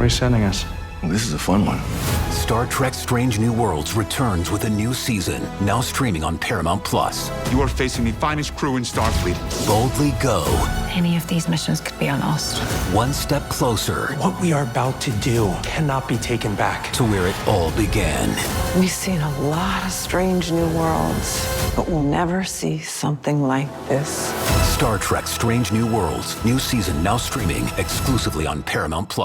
Where are you sending us? Well, this is a fun one. Star Trek Strange New Worlds returns with a new season, now streaming on Paramount+. You are facing the finest crew in Starfleet. Boldly go. Any of these missions could be on us. One step closer. What we are about to do cannot be taken back. To where it all began. We've seen a lot of strange new worlds, but we'll never see something like this. Star Trek Strange New Worlds. New season now streaming exclusively on Paramount+.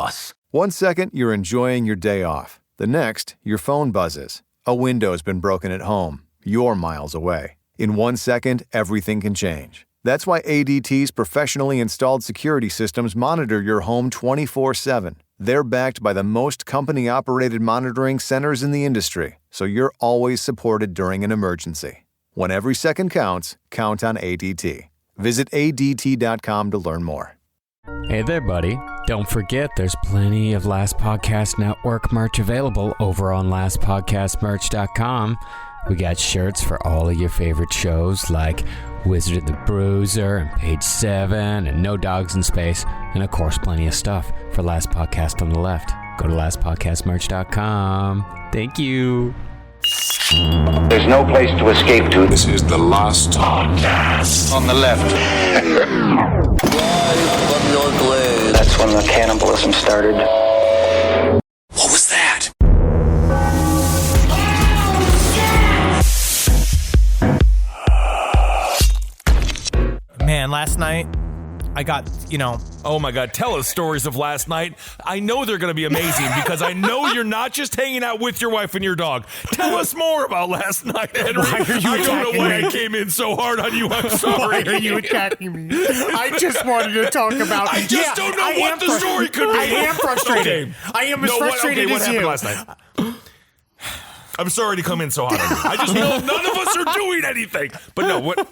1 second, you're enjoying your day off. The next, your phone buzzes. A window's been broken at home. You're miles away. In 1 second, everything can change. That's why ADT's professionally installed security systems monitor your home 24/7. They're backed by the most company-operated monitoring centers in the industry, so you're always supported during an emergency. When every second counts, count on ADT. Visit ADT.com to learn more. Hey there, buddy. Don't forget, there's plenty of Last Podcast Network merch available over on lastpodcastmerch.com. We got shirts for all of your favorite shows like Wizard of the Bruiser and Page 7 and No Dogs in Space, and of course plenty of stuff for Last Podcast on the Left. Go to lastpodcastmerch.com. Thank you. There's no place to escape to. This is the Last Podcast On the left. That's when the cannibalism started. What was that? Man, last night, I got, Oh my God, tell us stories of last night. I know they're going to be amazing because I know you're not just hanging out with your wife and your dog. Tell us more about last night, Henry. Why are you I don't know why attacking me? I came in so hard on you. I'm sorry. Why are you attacking me? I just wanted to talk about... I just don't know what the story could be. I am frustrated. Okay. I am as frustrated what as happened you. last night? I'm sorry to come in so hot on you. I just know none of us are doing anything. But no, what? I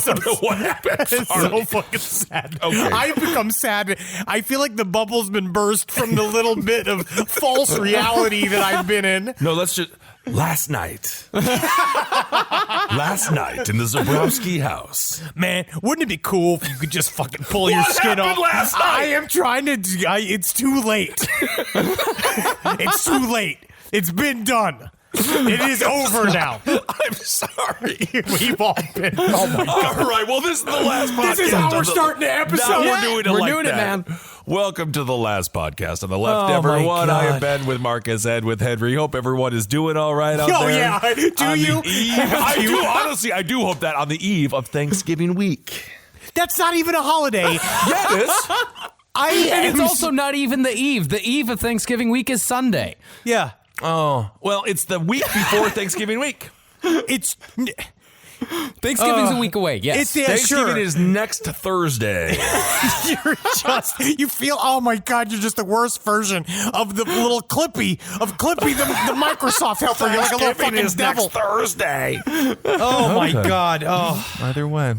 don't know what happened. It's so fucking sad. Okay. I've become sad. I feel like the bubble's been burst from the little bit of false reality that I've been in. No, let's just... Last night. Last night in the Zabrowski house. Man, wouldn't it be cool if you could just fucking pull your skin off? Last night? I am trying to... it's too late. It's too late. It's been done. It is over now. I'm sorry. We've all been. Oh my God. All right. Well, this is the last podcast. This is how we're starting the episode. Now Yeah, we're doing it we're like doing it, that. man. Welcome to the last podcast on the left, Oh, my everyone. I God. have been with Marcus, Ed, with Henry. Hope everyone is doing all right out Oh, there. yeah. Do On you? the eve, I do. Honestly, I do hope that on the eve of Thanksgiving week. That's not even a holiday. Yeah, it is. And it's also not even the eve. The eve of Thanksgiving week is Sunday. Yeah. Oh, well, it's the week before Thanksgiving week. It's... Thanksgiving's a week away, yes. It's, yeah, Thanksgiving sure. is next Thursday. You feel, oh my God, you're just the worst version of the little Clippy, the Microsoft helper. You're like a little Thanksgiving fucking is devil. next Thursday. Oh my God. Oh. Either way.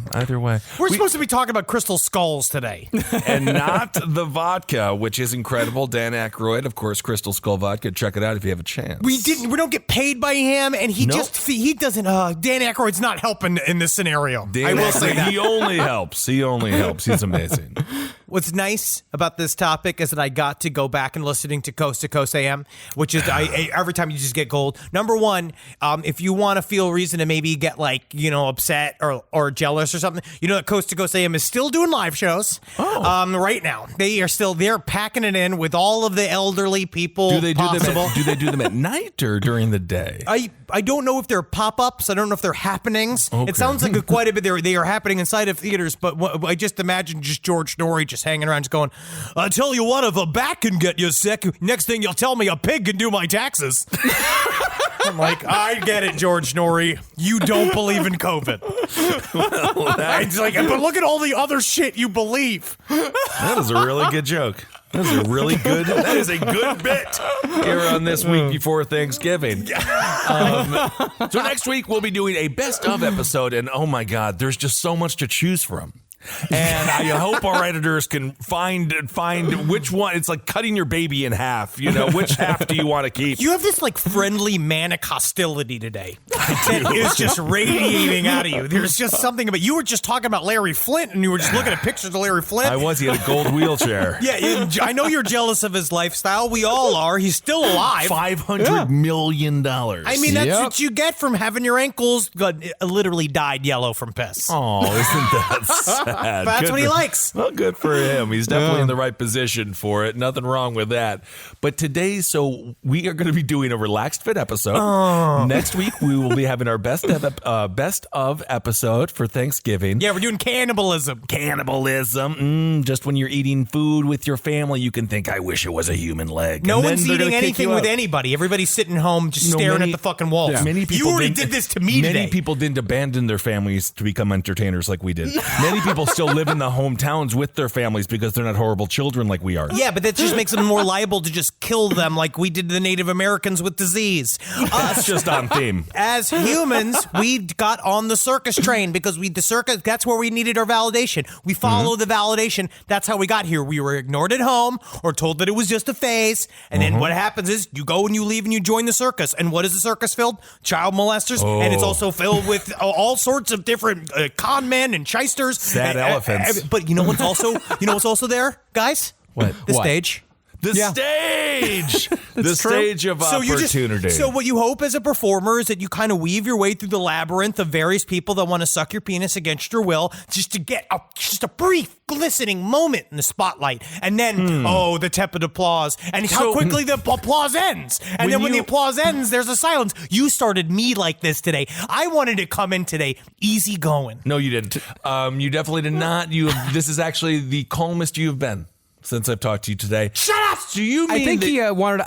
We're supposed to be talking about crystal skulls today. And not the vodka, which is incredible. Dan Aykroyd, of course, Crystal Skull Vodka. Check it out if you have a chance. We don't get paid by him, and he Nope. he doesn't, Dan Aykroyd's not helping in this scenario. Dan I will say Aykroyd, that. He only helps. He's amazing. What's nice about this topic is that I got to go back and listening to Coast to Coast AM, which is every time you just get gold. Number one, if you want to feel reason to maybe get upset or jealous or something, that Coast to Coast AM is still doing live shows. Right now they're packing it in with all of the elderly people. Do they possible. do they do them at night or during the day? I don't know if they're pop-ups. I don't know if they're happenings. Okay. It sounds like quite a bit they are happening inside of theaters, but I just imagine just George Norrie just hanging around just going, I tell you what, if a bat can get you sick, next thing you'll tell me a pig can do my taxes. I'm like, I get it, George Norrie. You don't believe in COVID. It's like, but look at all the other shit you believe. That is a really good joke. That is a good bit here on this week before Thanksgiving. So next week we'll be doing a best of episode, and oh my God, there's just so much to choose from. And I hope our editors can find which one. It's like cutting your baby in half. Which half do you want to keep? You have this like friendly manic hostility today that is just radiating out of you. There's just something about you were just talking about Larry Flint, and you were just looking at pictures of Larry Flint. I was. He had a gold wheelchair. Yeah, I know you're jealous of his lifestyle. We all are. He's still alive. $500 million. I mean, that's what you get from having your ankles literally dyed yellow from piss. Oh, isn't that sad? That's what he likes. Well, good for him. He's definitely in the right position for it. Nothing wrong with that. But today, so we are going to be doing a Relaxed Fit episode. Oh. Next week, we will be having our best of episode for Thanksgiving. Yeah, we're doing cannibalism. Just when you're eating food with your family, you can think, I wish it was a human leg. No And one's then they're eating gonna kick anything you with out. anybody. Everybody's sitting home just staring at the fucking walls. Yeah. Many people you already did this to me today. Many people didn't abandon their families to become entertainers like we did. Many people still live in the hometowns with their families because they're not horrible children like we are. Yeah, but that just makes them more liable to just kill them like we did to the Native Americans with disease. That's just on theme. As humans, we got on the circus train because the circus, that's where we needed our validation. We followed the validation. That's how we got here. We were ignored at home or told that it was just a phase. And then what happens is you go and you leave and you join the circus. And what is the circus filled? Child molesters. And it's also filled with all sorts of different con men and shysters. Sad elephants. But you know what's also there, guys? What? The stage. The stage! The stage of opportunity. So what you hope as a performer is that you kind of weave your way through the labyrinth of various people that want to suck your penis against your will just to get just a brief, glistening moment in the spotlight. And then, the tepid applause. And how quickly the applause ends. And then when the applause ends, there's a silence. You started me like this today. I wanted to come in today easy going. No, you didn't. You definitely did not. This is actually the calmest you've been since I've talked to you today. Shut up! Do you mean I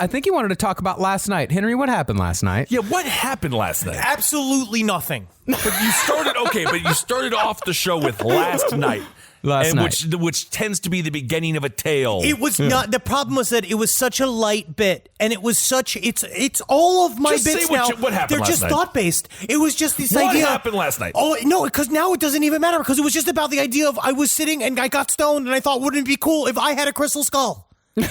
think he wanted to talk about last night. Henry, what happened last night? Yeah, what happened last night? Absolutely nothing. But you started off the show with last night. Which tends to be the beginning of a tale. It was not. The problem was that it was such a light bit, and it was such. It's all of my Just bits say now. what happened They're last just night. thought based. It was just this What idea. happened last night? Oh no, because now it doesn't even matter because it was just about the idea of I was sitting and I got stoned and I thought wouldn't it be cool if I had a crystal skull. So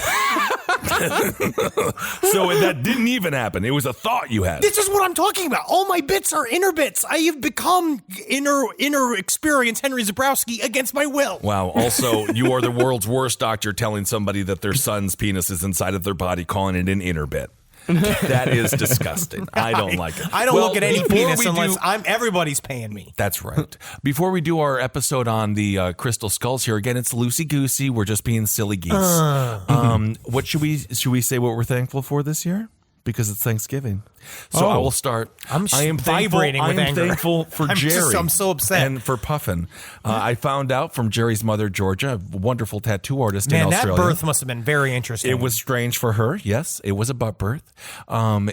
that didn't even happen. It was a thought you had. This is what I'm talking about. All my bits are inner bits. I have become inner experience Henry Zabrowski against my will. Wow. Also, you are the world's worst doctor telling somebody that their son's penis is inside of their body, calling it an inner bit. That is disgusting. I don't like it. I don't look at any penis unless do, everybody's paying me. That's right. Before we do our episode on the crystal skulls here, again, it's loosey-goosey. We're just being silly geese. What should we say what we're thankful for this year? Because it's Thanksgiving. So I will start. I am vibrating with anger. I am thankful for Jerry. I'm so upset. And for Puffin. I found out from Jerry's mother, Georgia, a wonderful tattoo artist in Australia. Man, that birth must have been very interesting. It was strange for her. Yes, it was a butt birth.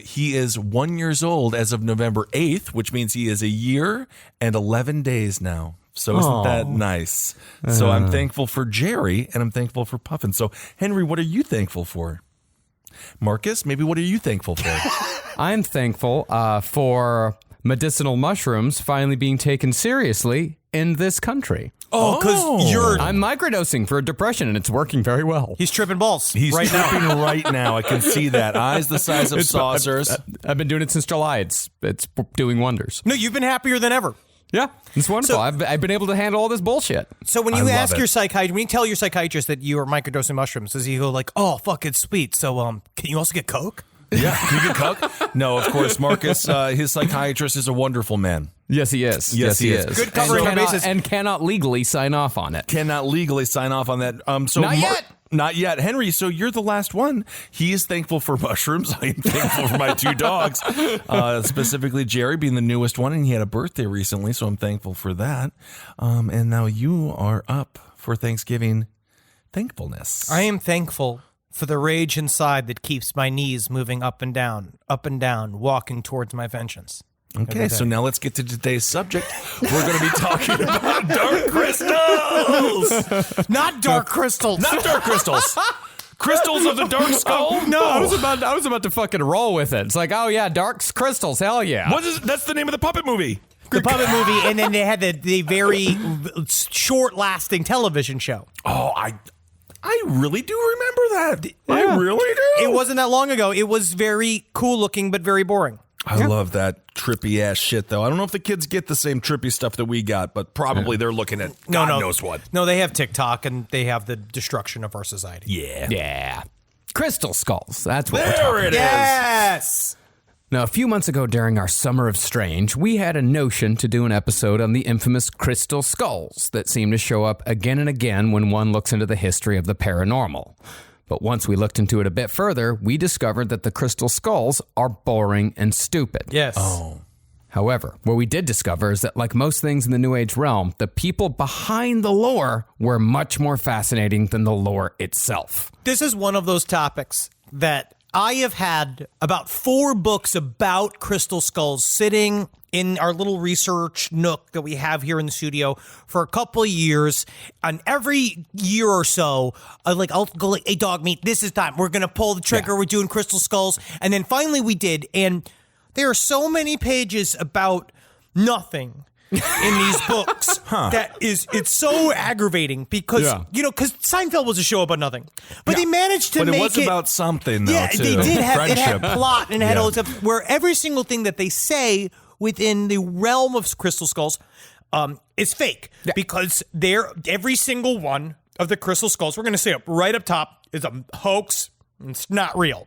He is 1 year old as of November 8th, which means he is a year and 11 days now. So isn't that nice? So I'm thankful for Jerry and I'm thankful for Puffin. So Henry, what are you thankful for? Marcus, maybe what are you thankful for? I'm thankful for medicinal mushrooms finally being taken seriously in this country. Oh, because I'm microdosing for depression, and it's working very well. He's tripping balls. He's right tripping now. right now. I can see that. Eyes the size of saucers. I've been doing it since July. It's doing wonders. No, you've been happier than ever. Yeah, it's wonderful. So- I've been able to handle all this bullshit. So when I you love ask it. your psychiatrist, when you tell your psychiatrist that you are microdosing mushrooms, does he go like, "Oh, fuck, it's sweet"? So can you also get coke? Yeah, can you get coke? No, of course, Marcus. His psychiatrist is a wonderful man. Yes, he is. Yes, he is. Good covering our bases. And cannot legally sign off on it. Cannot legally sign off on that. So Not yet. Not yet. Henry, so you're the last one. He is thankful for mushrooms. I am thankful for my two dogs, specifically Jerry being the newest one, and he had a birthday recently, so I'm thankful for that. And now you are up for Thanksgiving thankfulness. I am thankful for the rage inside that keeps my knees moving up and down, walking towards my vengeance. Okay, so now let's get to today's subject. We're going to be talking about dark crystals. Not dark crystals. Not dark crystals. Crystals of the dark skull? No. I was about to fucking roll with it. It's like, oh yeah, dark crystals, hell yeah. What is? That's the name of the puppet movie. The puppet movie, and then they had the very short-lasting television show. Oh, I really do remember that. Yeah. I really do. It wasn't that long ago. It was very cool looking, but very boring. I love that trippy ass shit, though. I don't know if the kids get the same trippy stuff that we got, but probably they're looking at God knows what. No, they have TikTok and they have the destruction of our society. Yeah. Crystal skulls. That's what we're There talking it about. is. Yes. Now, a few months ago during our Summer of Strange, we had a notion to do an episode on the infamous crystal skulls that seem to show up again and again when one looks into the history of the paranormal. But once we looked into it a bit further, we discovered that the crystal skulls are boring and stupid. Yes. However, what we did discover is that, like most things in the New Age realm, the people behind the lore were much more fascinating than the lore itself. This is one of those topics that I have had about 4 books about crystal skulls sitting in our little research nook that we have here in the studio for a couple of years. And every year or so, I'll go like, hey, dog meat, this is time. We're going to pull the trigger. We're doing crystal skulls. And then finally we did. And there are so many pages about nothing in these books that it's so aggravating because, because Seinfeld was a show about nothing. But they managed to make it. But it was about something, though, too. They did have, it had Friendship. plot and it had all this stuff where every single thing that they say within the realm of crystal skulls is fake because every single one of the crystal skulls, we're going to say right up top, is a hoax. It's not real.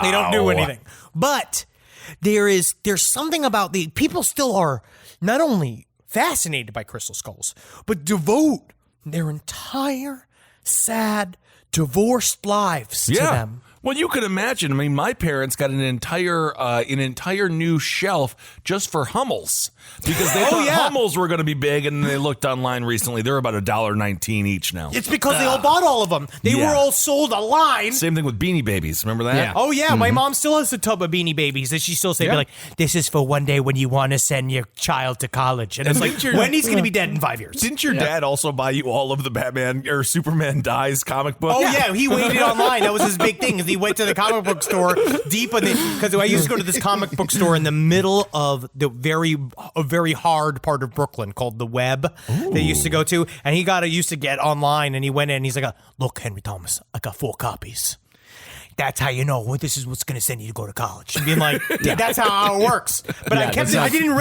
They don't do anything. But there's something about the people still are not only fascinated by crystal skulls, but devote their entire sad, divorced lives to them. Well, you could imagine. I mean, my parents got an entire new shelf just for Hummels because they thought Hummels were going to be big, and they looked online recently. They're about $1.19 each now. It's because they all bought all of them. They were all sold a line. Same thing with Beanie Babies. Remember that? Yeah. Oh, yeah. My mom still has a tub of Beanie Babies that she still say, like, this is for one day when you want to send your child to college. And it's like, when he's going to be dead in 5 years. Didn't your dad also buy you all of the Batman or Superman Dies comic book? Oh, yeah. He waited online. That was his big thing. He went to the comic book store deep in because I used to go to this comic book store in the middle of the very hard part of Brooklyn called the Web. They used to go to, and he used to get online, and he went in, and he's like, look, Henry Thomas, I got 4 copies. That's how you know this is what's going to send you to go to college. And being like, that's how it works. But I kept it. I didn't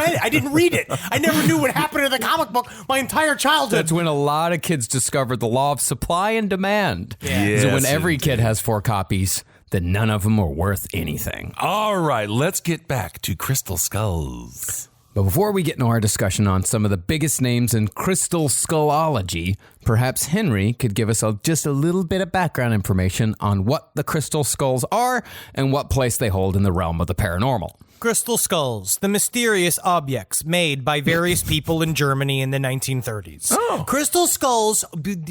read it. I never knew what happened to the comic book my entire childhood. That's when a lot of kids discovered the law of supply and demand. Yeah. So when every kid has 4 copies, then none of them are worth anything. All right, let's get back to crystal skulls. But before we get into our discussion on some of the biggest names in crystal skullology, perhaps Henry could give us just a little bit of background information on what the crystal skulls are and what place they hold in the realm of the paranormal. Crystal skulls, the mysterious objects made by various people in Germany in the 1930s. Crystal skulls,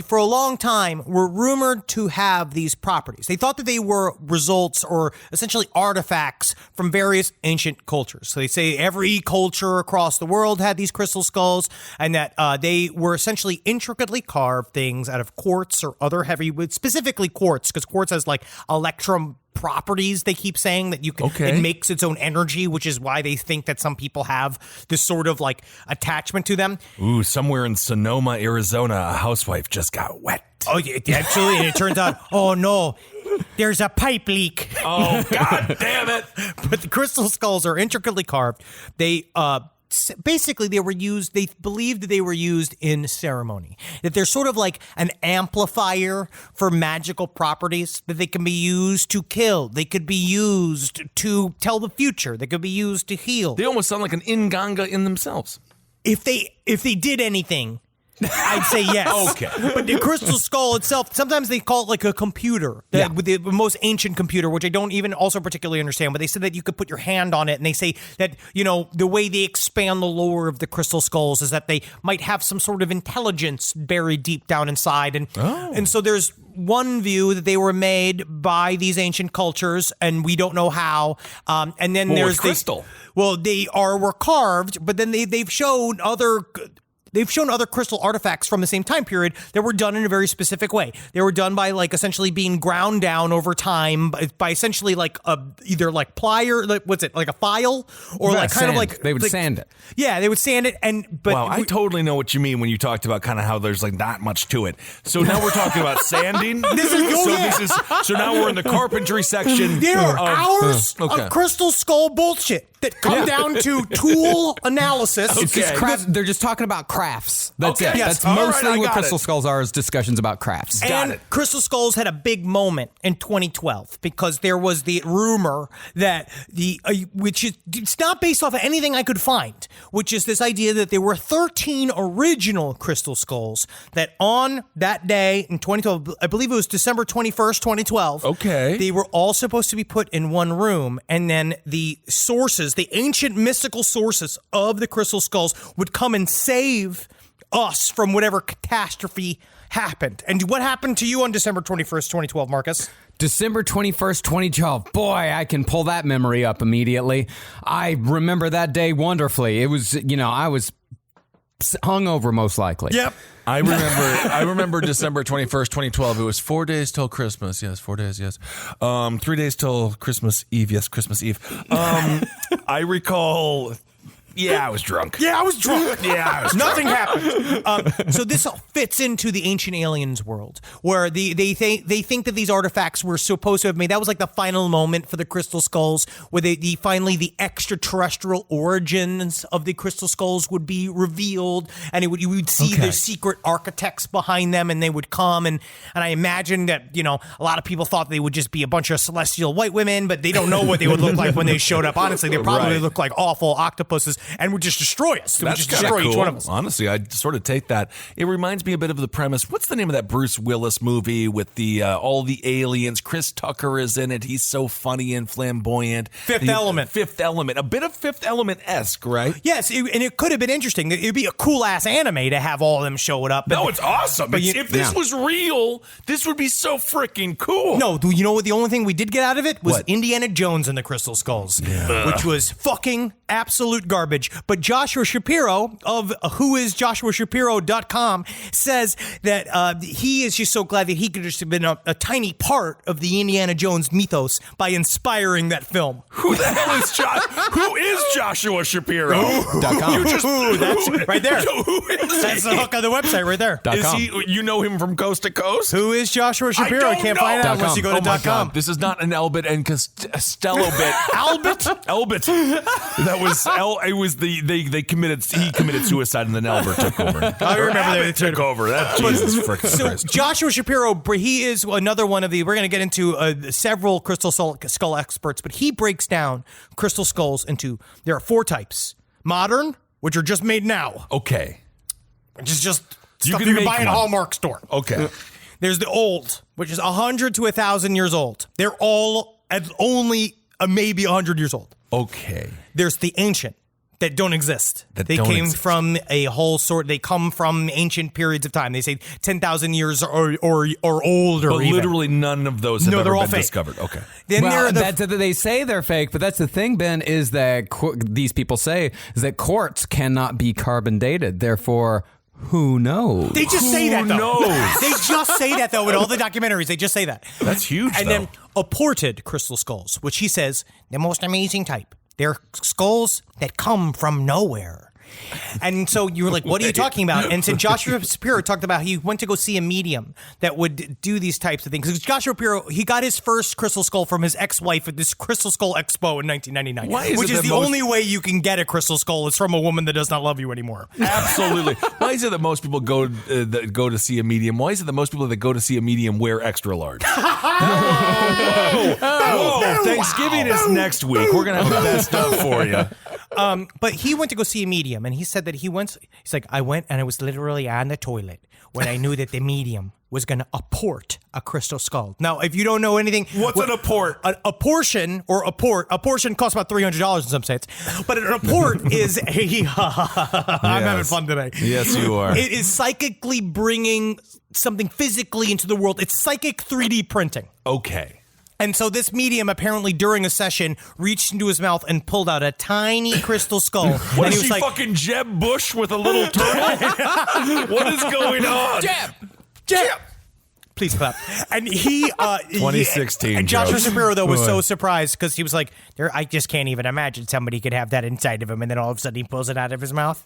for a long time, were rumored to have these properties. They thought that they were results or essentially artifacts from various ancient cultures. So they say every culture across the world had these crystal skulls, and that they were essentially intricately carved things out of quartz or other heavy wood, specifically quartz, because quartz has like electrum properties. They keep saying that you can, it makes its own energy, which is why they think that some people have this sort of like attachment to them. Ooh, somewhere in Sonoma, Arizona, a housewife just got wet. Oh, yeah, actually, and it turns out, oh no, there's a pipe leak. Oh, God damn it. But the crystal skulls are intricately carved. They, basically, they believed that they were used in ceremony. That they're sort of like an amplifier for magical properties, that they can be used to kill. They could be used to tell the future. They could be used to heal. They almost sound like an inganga in themselves. If they did anything, I'd say yes. Okay. But the crystal skull itself, sometimes they call it like a computer, with the most ancient computer, which I don't even also particularly understand, but they said that you could put your hand on it, and they say that, the way they expand the lore of the crystal skulls is that they might have some sort of intelligence buried deep down inside. And so there's one view that they were made by these ancient cultures, and we don't know how. And then there's crystal. Well, they were carved, but then they've shown other they've shown other crystal artifacts from the same time period that were done in a very specific way. They were done by like essentially being ground down over time by essentially like either like plier, like what's it, like a file, or like kind of like they would sand it. Yeah, they would sand it. But wow, I totally know what you mean when you talked about kind of how there's like not much to it. So now we're talking about sanding. So now we're in the carpentry section. There are hours of crystal skull bullshit that come down to tool analysis. It's just they're just talking about crafts. That's it. Yes. That's mostly what crystal skulls are, is discussions about crafts. And crystal skulls had a big moment in 2012 because there was the rumor that which is, it's not based off of anything I could find, which is this idea that there were 13 original crystal skulls that on that day in 2012, I believe it was December 21st, 2012. Okay. They were all supposed to be put in one room, and then the sources, the ancient mystical sources of the crystal skulls would come and save us from whatever catastrophe happened. And what happened to you on December 21st, 2012, Marcus? December 21st, 2012. Boy, I can pull that memory up immediately. I remember that day wonderfully. It was, I was hungover most likely. Yep. I remember December 21st, 2012. It was 4 days till Christmas. Yes, 4 days, yes. 3 days till Christmas Eve. Yes, Christmas Eve. I recall... Yeah, I was drunk. Nothing happened. So this all fits into the ancient aliens world, where they think that these artifacts were supposed to have made. That was like the final moment for the crystal skulls, where finally the extraterrestrial origins of the crystal skulls would be revealed, and you would see the secret architects behind them, and they would come, and I imagine that a lot of people thought they would just be a bunch of celestial white women, but they don't know what they would look like when they showed up. Honestly, they probably look like awful octopuses and would just destroy us. They would just destroy each one of us. Honestly, I'd sort of take that. It reminds me a bit of the premise. What's the name of that Bruce Willis movie with the all the aliens? Chris Tucker is in it. He's so funny and flamboyant. Fifth Element. A bit of Fifth Element-esque, right? Yes, and it could have been interesting. It'd be a cool-ass anime to have all of them showing up. No, it's awesome. But if this was real, this would be so freaking cool. No, you know what? The only thing we did get out of it was Indiana Jones and the Crystal Skulls, which was fucking absolute garbage. But Joshua Shapiro of whoisjoshuashapiro.com says that he is just so glad that he could just have been a tiny part of the Indiana Jones mythos by inspiring that film. Who the hell is Who is Joshua Shapiro? .com. That's right there. Who is That's the hook on the website right there. Is he? You know him from coast to coast? Who is Joshua Shapiro? I can't find out unless you go to .com. This is not an Albert and Costello bit. Albert. That was it was he committed suicide and then Albert took over. I remember they took over. That Jesus freaking Christ. Joshua Shapiro, he is another one of the. We're going to get into several crystal skull experts, but he breaks down crystal skulls into. There are 4 types: modern, which are just made now. Okay. Which is just stuff you can buy in a Hallmark store. Okay. There's the old, which is 100 to 1,000 years old. They're all only maybe 100 years old. Okay. There's the ancient that don't exist. They came from a whole sort. They come from ancient periods of time. They say 10,000 years or older. But literally none of those have ever been discovered. Okay. Then they say they're fake, but that's the thing, Ben, is that these people say is that quartz cannot be carbon dated. Therefore, who knows? They just say that, though. They just say that, though, in all the documentaries. They just say that. That's huge, And then apported crystal skulls, which he says, the most amazing type. They're skulls that come from nowhere. And so you were like, what are you talking about? And so Joshua Shapiro talked about he went to go see a medium that would do these types of things. Because Joshua Shapiro, he got his first crystal skull from his ex-wife at this Crystal Skull Expo in 1999. Which is the only way you can get a crystal skull is from a woman that does not love you anymore. Absolutely. Why is it that most people go to see a medium? Why is it that most people that go to see a medium wear extra large? Thanksgiving is next week. We're going to have the best stuff for you. But he went to go see a medium, and he said that he's like, I went and I was literally on the toilet when I knew that the medium was going to apport a crystal skull. Now, if you don't know anything, what's an apport? A portion costs about $300 in some states, but an apport is I'm having fun today. Yes, you are. It is psychically bringing something physically into the world. It's psychic 3D printing. Okay. And so this medium apparently during a session reached into his mouth and pulled out a tiny crystal skull. What and is he was she like, fucking Jeb Bush with a little turtle? What is going on? Jeb! Please clap. And he 2016 and Joshua jokes. Shapiro though was so surprised because he was like, I just can't even imagine somebody could have that inside of him, and then all of a sudden he pulls it out of his mouth.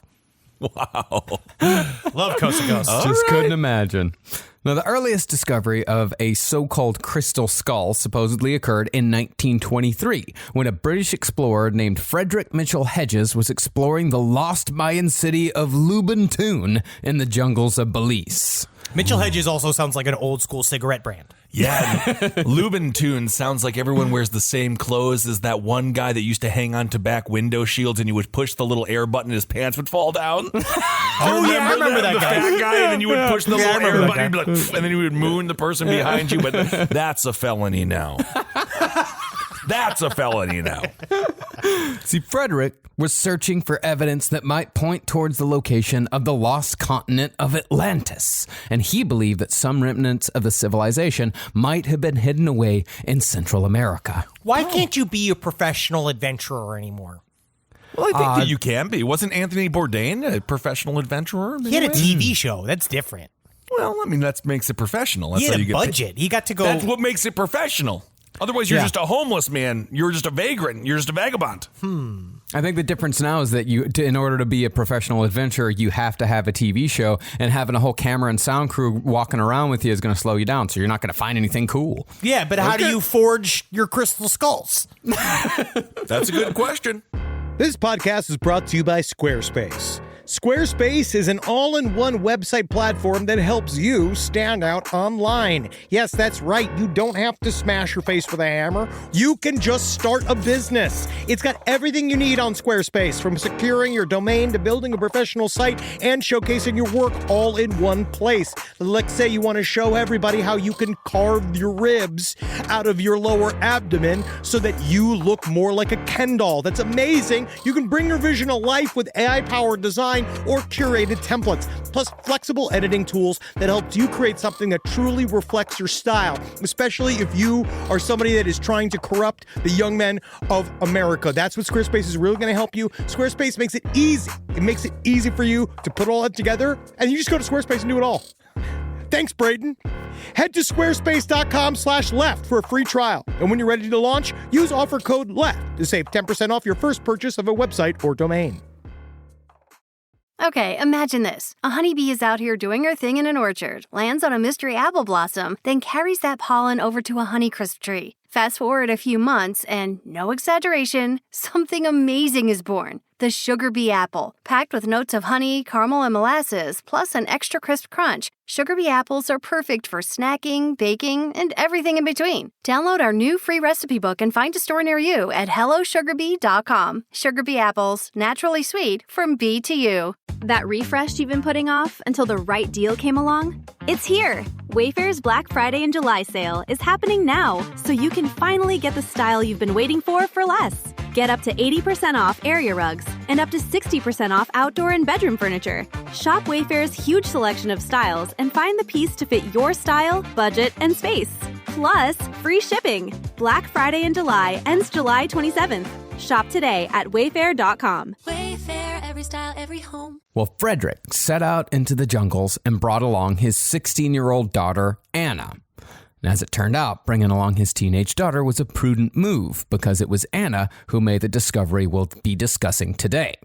Wow. Love Coast to Coast. Just couldn't imagine. Now, the earliest discovery of a so-called crystal skull supposedly occurred in 1923 when a British explorer named Frederick Mitchell Hedges was exploring the lost Mayan city of Lubentune in the jungles of Belize. Mitchell Hedges also sounds like an old school cigarette brand. Yeah, Lubentune sounds like everyone wears the same clothes as that one guy that used to hang on to back window shields, and you would push the little air button, his pants would fall down. I remember that guy. Fat guy, and then you would push the little air that button, and, be like, and then you would moon the person behind you. But that's a felony now. That's a felony now. See, Frederick was searching for evidence that might point towards the location of the lost continent of Atlantis, and he believed that some remnants of the civilization might have been hidden away in Central America. Why can't you be a professional adventurer anymore? Well, I think that you can be. Wasn't Anthony Bourdain a professional adventurer? He had a TV show. That's different. Well, I mean, that makes it professional. That's He had how a you get budget. He got to go. That's what makes it professional. Otherwise, you're just a homeless man. You're just a vagrant. You're just a vagabond. I think the difference now is that in order to be a professional adventurer, you have to have a TV show, and having a whole camera and sound crew walking around with you is going to slow you down, so you're not going to find anything cool. Yeah, but how do you forge your crystal skulls? That's a good question. This podcast is brought to you by Squarespace. Squarespace is an all-in-one website platform that helps you stand out online. Yes, that's right. You don't have to smash your face with a hammer. You can just start a business. It's got everything you need on Squarespace, from securing your domain to building a professional site and showcasing your work all in one place. Let's say you want to show everybody how you can carve your ribs out of your lower abdomen so that you look more like a Ken doll. That's amazing. You can bring your vision to life with AI-powered design or curated templates, plus flexible editing tools that helps you create something that truly reflects your style, especially if you are somebody that is trying to corrupt the young men of America. That's what Squarespace is really going to help you. Squarespace makes it easy. It makes it easy for you to put all that together, and you just go to Squarespace and do it all. Thanks, Braden. Head to squarespace.com/left for a free trial. And when you're ready to launch, use offer code LEFT to save 10% off your first purchase of a website or domain. Okay, imagine this. A honeybee is out here doing her thing in an orchard, lands on a mystery apple blossom, then carries that pollen over to a Honeycrisp tree. Fast forward a few months, and no exaggeration, something amazing is born. The sugar bee apple. Packed with notes of honey, caramel, and molasses, plus an extra crisp crunch, sugar bee apples are perfect for snacking, baking, and everything in between. Download our new free recipe book and find a store near you at hellosugarbee.com. Sugar bee apples, naturally sweet, from bee to you. That refresh you've been putting off until the right deal came along? It's here! Wayfair's Black Friday and July sale is happening now, so you can finally get the style you've been waiting for less. Get up to 80% off area rugs and up to 60% off outdoor and bedroom furniture. Shop Wayfair's huge selection of styles and find the piece to fit your style, budget, and space. Plus, free shipping. Black Friday in July ends July 27th. Shop today at wayfair.com. Wayfair, every style, every home. Well, Frederick set out into the jungles and brought along his 16-year-old daughter, Anna. And as it turned out, bringing along his teenage daughter was a prudent move because it was Anna who made the discovery we'll be discussing today.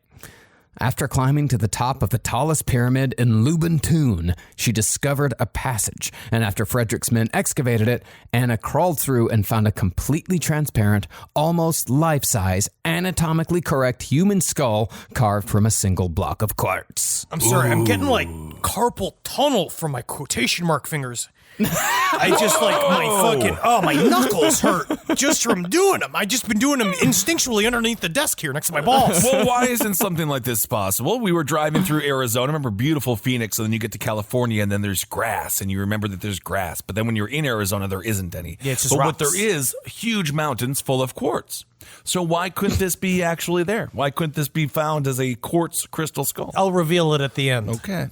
After climbing to the top of the tallest pyramid in Lubentune, she discovered a passage, and after Frederick's men excavated it, Anna crawled through and found a completely transparent, almost life-size, anatomically correct human skull carved from a single block of quartz. I'm sorry, I'm getting like carpal tunnel from my quotation mark fingers. I just my knuckles hurt just from doing them. I just been doing them instinctually underneath the desk here next to my balls. Well, why isn't something like this possible? We were driving through Arizona, remember beautiful Phoenix, and then you get to California and then there's grass and you remember that there's grass. But then when you're in Arizona, there isn't any. Yeah, it's just but rocks. what there is, huge mountains full of quartz. So why couldn't this be actually there? Why couldn't this be found as a quartz crystal skull? I'll reveal it at the end. Okay.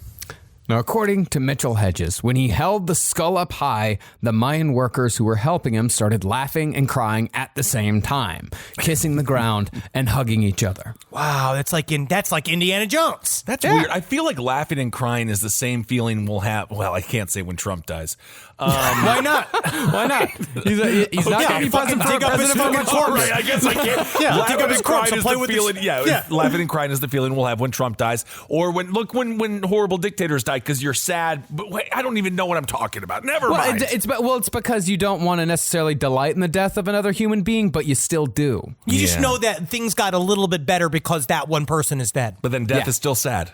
Now, according to Mitchell Hedges, when he held the skull up high, the Mayan workers who were helping him started laughing and crying at the same time, kissing the ground and hugging each other. Wow, that's like Indiana Jones. That's weird. I feel like laughing and crying is the same feeling we'll have. Well, I can't say when Trump dies. Why not? Why not? He's not going to be president for president for Right, I guess I can't. Yeah, laughing dig up his and crying corpse and is play the with feeling. his- Laughing and crying is the feeling we'll have when Trump dies, or when horrible dictators die because you're sad. But wait, I don't even know what I'm talking about. Never mind. It's because you don't want to necessarily delight in the death of another human being, but you still do. You just know that things got a little bit better because that one person is dead. But then death is still sad.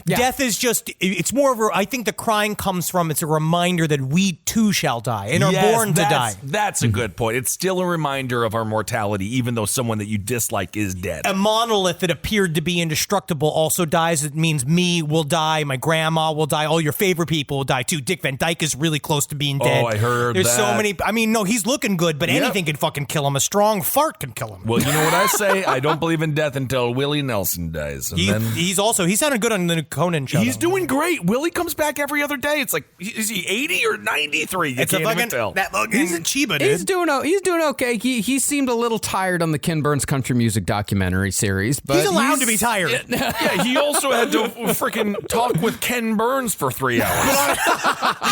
Yeah. Death is just, it's more of a, I think the crying comes from, it's a reminder that we too shall die and are born to die. That's a good point. It's still a reminder of our mortality, even though someone that you dislike is dead. A monolith that appeared to be indestructible also dies. It means me will die, my grandma will die, all your favorite people will die too. Dick Van Dyke is really close to being dead. Oh, I heard There's that. so many, I mean, no, he's looking good, but anything can fucking kill him. A strong fart can kill him. Well, you know what I say? I don't believe in death until Willie Nelson dies. And He sounded good on the Conan show. He's doing great. Willie comes back every other day. It's like, is he 80 or 93? You can't even tell. That fucking Chiba, dude. He's doing okay. He seemed a little tired on the Ken Burns country music documentary series, but he's allowed to be tired. Yeah, he also had to freaking talk with Ken Burns for 3 hours.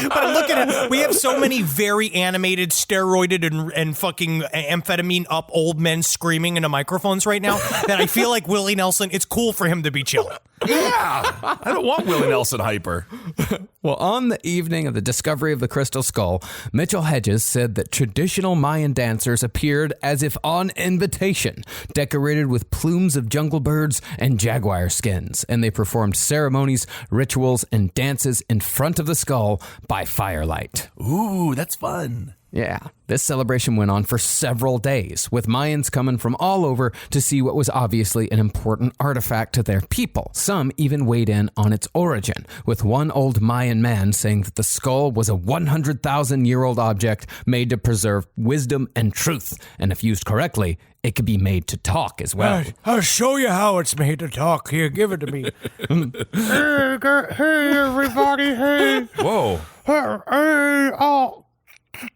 But I'm looking at, we have so many very animated, steroided, and fucking amphetamine up old men screaming into microphones right now that I feel like Willie Nelson, it's cool for him to be chill. Yeah, I don't want Willie Nelson hyper. Well, on the evening of the discovery of the crystal skull, Mitchell Hedges said that traditional Mayan dancers appeared as if on invitation, decorated with plumes of jungle birds and jaguar skins, and they performed ceremonies, rituals, and dances in front of the skull by firelight. Ooh, that's fun. Yeah, this celebration went on for several days, with Mayans coming from all over to see what was obviously an important artifact to their people. Some even weighed in on its origin, with one old Mayan man saying that the skull was a 100,000-year-old object made to preserve wisdom and truth, and if used correctly, it could be made to talk as well. I'll show you how it's made to talk. Here, give it to me. Hey, everybody, hey. Whoa.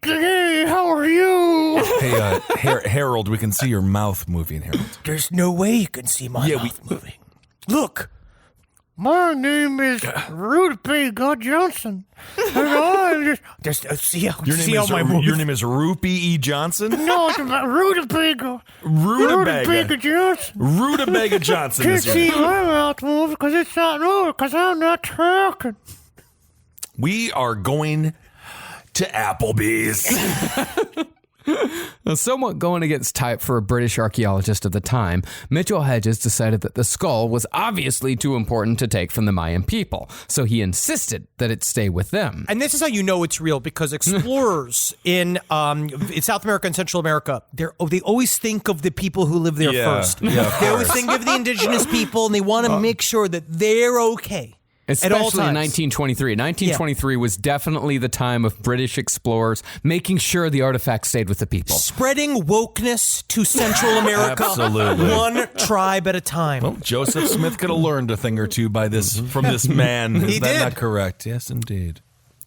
Hey, how are you? Hey, Harold, we can see your mouth moving, Harold. There's no way you can see my mouth moving. Look, my name is Rutabaga Johnson, and I'm just see how my moves. Your name is Rupee E. Johnson? No, it's about Rutabaga. Rutabaga Johnson. Rutabaga Johnson. Can't see my mouth move because it's not moving because I'm not talking. We are going to Applebee's. Somewhat going against type for a British archaeologist of the time, Mitchell Hedges decided that the skull was obviously too important to take from the Mayan people, so he insisted that it stay with them. And this is how you know it's real, because explorers in South America and Central America, they always think of the people who live there first. Yeah, they always think of the indigenous people, and they want to make sure that they're okay. Especially in 1923. 1923 was definitely the time of British explorers making sure the artifacts stayed with the people. Spreading wokeness to Central America. Absolutely. One tribe at a time. Well, Joseph Smith could have learned a thing or two from this man. Is that not correct? Yes, indeed.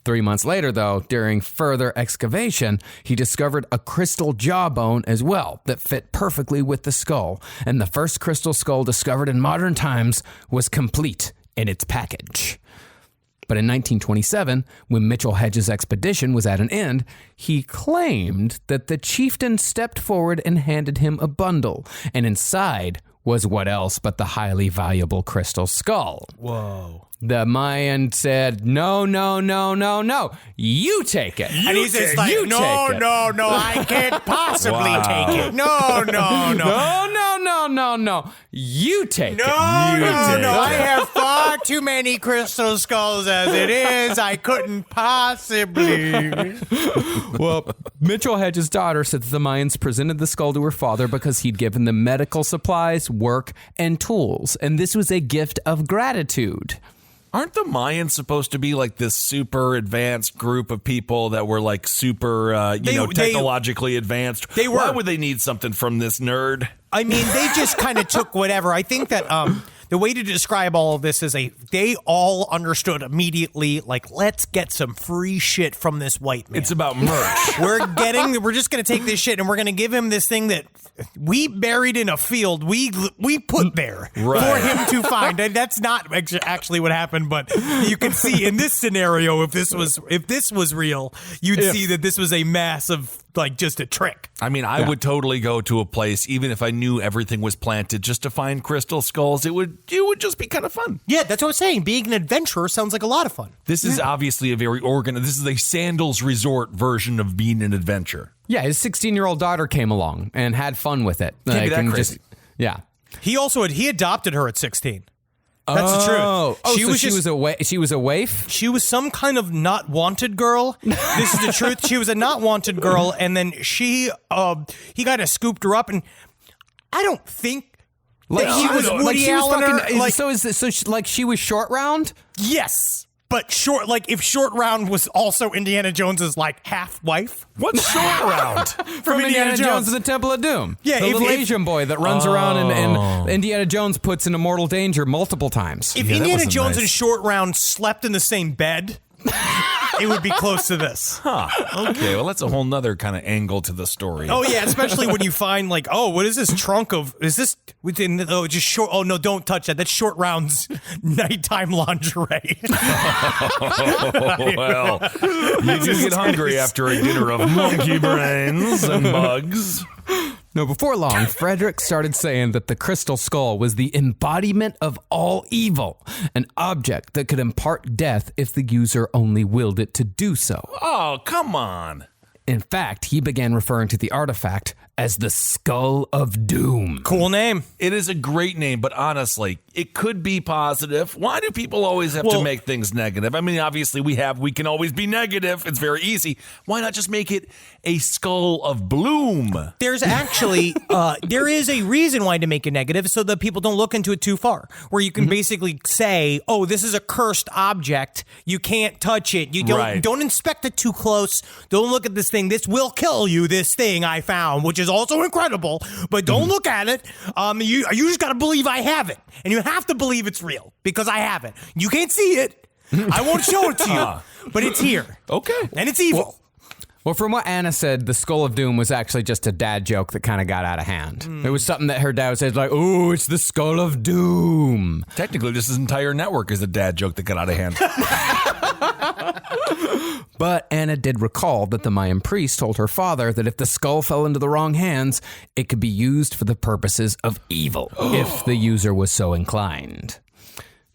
3 months later, though, during further excavation, he discovered a crystal jawbone as well that fit perfectly with the skull. And the first crystal skull discovered in modern times was complete in its package. But in 1927, when Mitchell Hedges' expedition was at an end, he claimed that the chieftain stepped forward and handed him a bundle, and inside was what else but the highly valuable crystal skull. Whoa. The Mayan said, no, you take it. And he's just like, no, I can't possibly take it. No, you take it. No, I have far too many crystal skulls as it is. I couldn't possibly. Well, Mitchell Hedges' daughter said that the Mayans presented the skull to her father because he'd given them medical supplies, work, and tools. And this was a gift of gratitude. Aren't the Mayans supposed to be like this super advanced group of people that were like super, technologically advanced? Why would they need something from this nerd? I mean, they just kind of took whatever. I think that the way to describe all of this is they all understood immediately, like, let's get some free shit from this white man. It's about merch. We're just going to take this shit and we're going to give him this thing that we buried in a field. We put there for him to find. And that's not actually what happened, but you can see in this scenario, if this was real, you'd see that this was a massive, like, just a trick. I mean, I would totally go to a place, even if I knew everything was planted, just to find crystal skulls. It would just be kind of fun. Yeah, that's what I'm saying. Being an adventurer sounds like a lot of fun. This is obviously a very organized. This is a Sandals Resort version of being an adventure. Yeah, his 16-year-old daughter came along and had fun with it. Can't be that crazy. He adopted her at 16. That's the truth. She was a waif? She was some kind of not wanted girl. This is the truth. She was a not wanted girl, and then he kind of scooped her up, and I don't think that he was Woody Allen. She was Short Round? Yes. But if Short Round was also Indiana Jones's like half wife. What's Short Round? From Indiana Jones and the Temple of Doom. Yeah, the little Asian boy that runs around and Indiana Jones puts in mortal danger multiple times. If Indiana Jones and Short Round slept in the same bed, it would be close to this. Huh. Okay, well, that's a whole nother kind of angle to the story. Oh, yeah, especially when you find, like, what is this trunk of, is this within, just short, no, don't touch that. That's Short Round's nighttime lingerie. Well, you do get hungry after a dinner of monkey brains and bugs. No, before long, Frederick started saying that the crystal skull was the embodiment of all evil, an object that could impart death if the user only willed it to do so. Oh, come on. In fact, he began referring to the artifact as the Skull of Doom. Cool name. It is a great name, but honestly, it could be positive. Why do people always have to make things negative? I mean, obviously we can always be negative. It's very easy. Why not just make it a skull of bloom? There's actually, there is a reason why to make it negative so that people don't look into it too far, where you can basically say, oh, this is a cursed object. You can't touch it. You don't inspect it too close. Don't look at this thing. This will kill you, this thing I found, which is also incredible, but don't look at it. You just got to believe I have it. And you have to believe it's real because I have it. You can't see it. I won't show it to you, but it's here. Okay. And it's evil. Well, from what Anna said, the Skull of Doom was actually just a dad joke that kind of got out of hand. It was something that her dad said, like, oh, it's the Skull of Doom. Technically, this entire network is a dad joke that got out of hand. But Anna did recall that the Mayan priest told her father that if the skull fell into the wrong hands, it could be used for the purposes of evil, if the user was so inclined.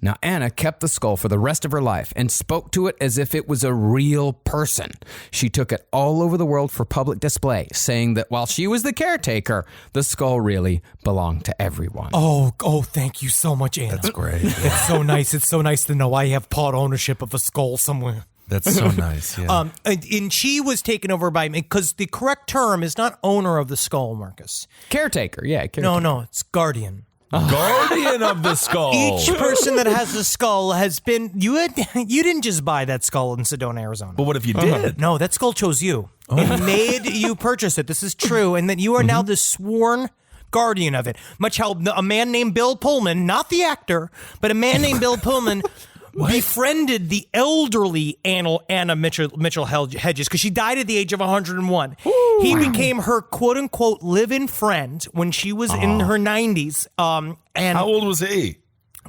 Now, Anna kept the skull for the rest of her life and spoke to it as if it was a real person. She took it all over the world for public display, saying that while she was the caretaker, the skull really belonged to everyone. Oh, thank you so much, Anna. That's great. It's so nice. It's so nice to know I have part ownership of a skull somewhere. That's so nice, yeah. And she was taken over by me, because the correct term is not owner of the skull, Marcus. Caretaker, yeah. Caretaker. No, it's guardian. Guardian of the skull. Each person that has a skull has been... You didn't just buy that skull in Sedona, Arizona. But what if you did? No, that skull chose you. It made you purchase it. This is true. And that you are now the sworn guardian of it. Much how a man named Bill Pullman, not the actor, but a man named Bill Pullman... befriended the elderly Anna Mitchell Hedges because she died at the age of 101. He became her quote-unquote live-in friend when she was in her 90s. And how old was he?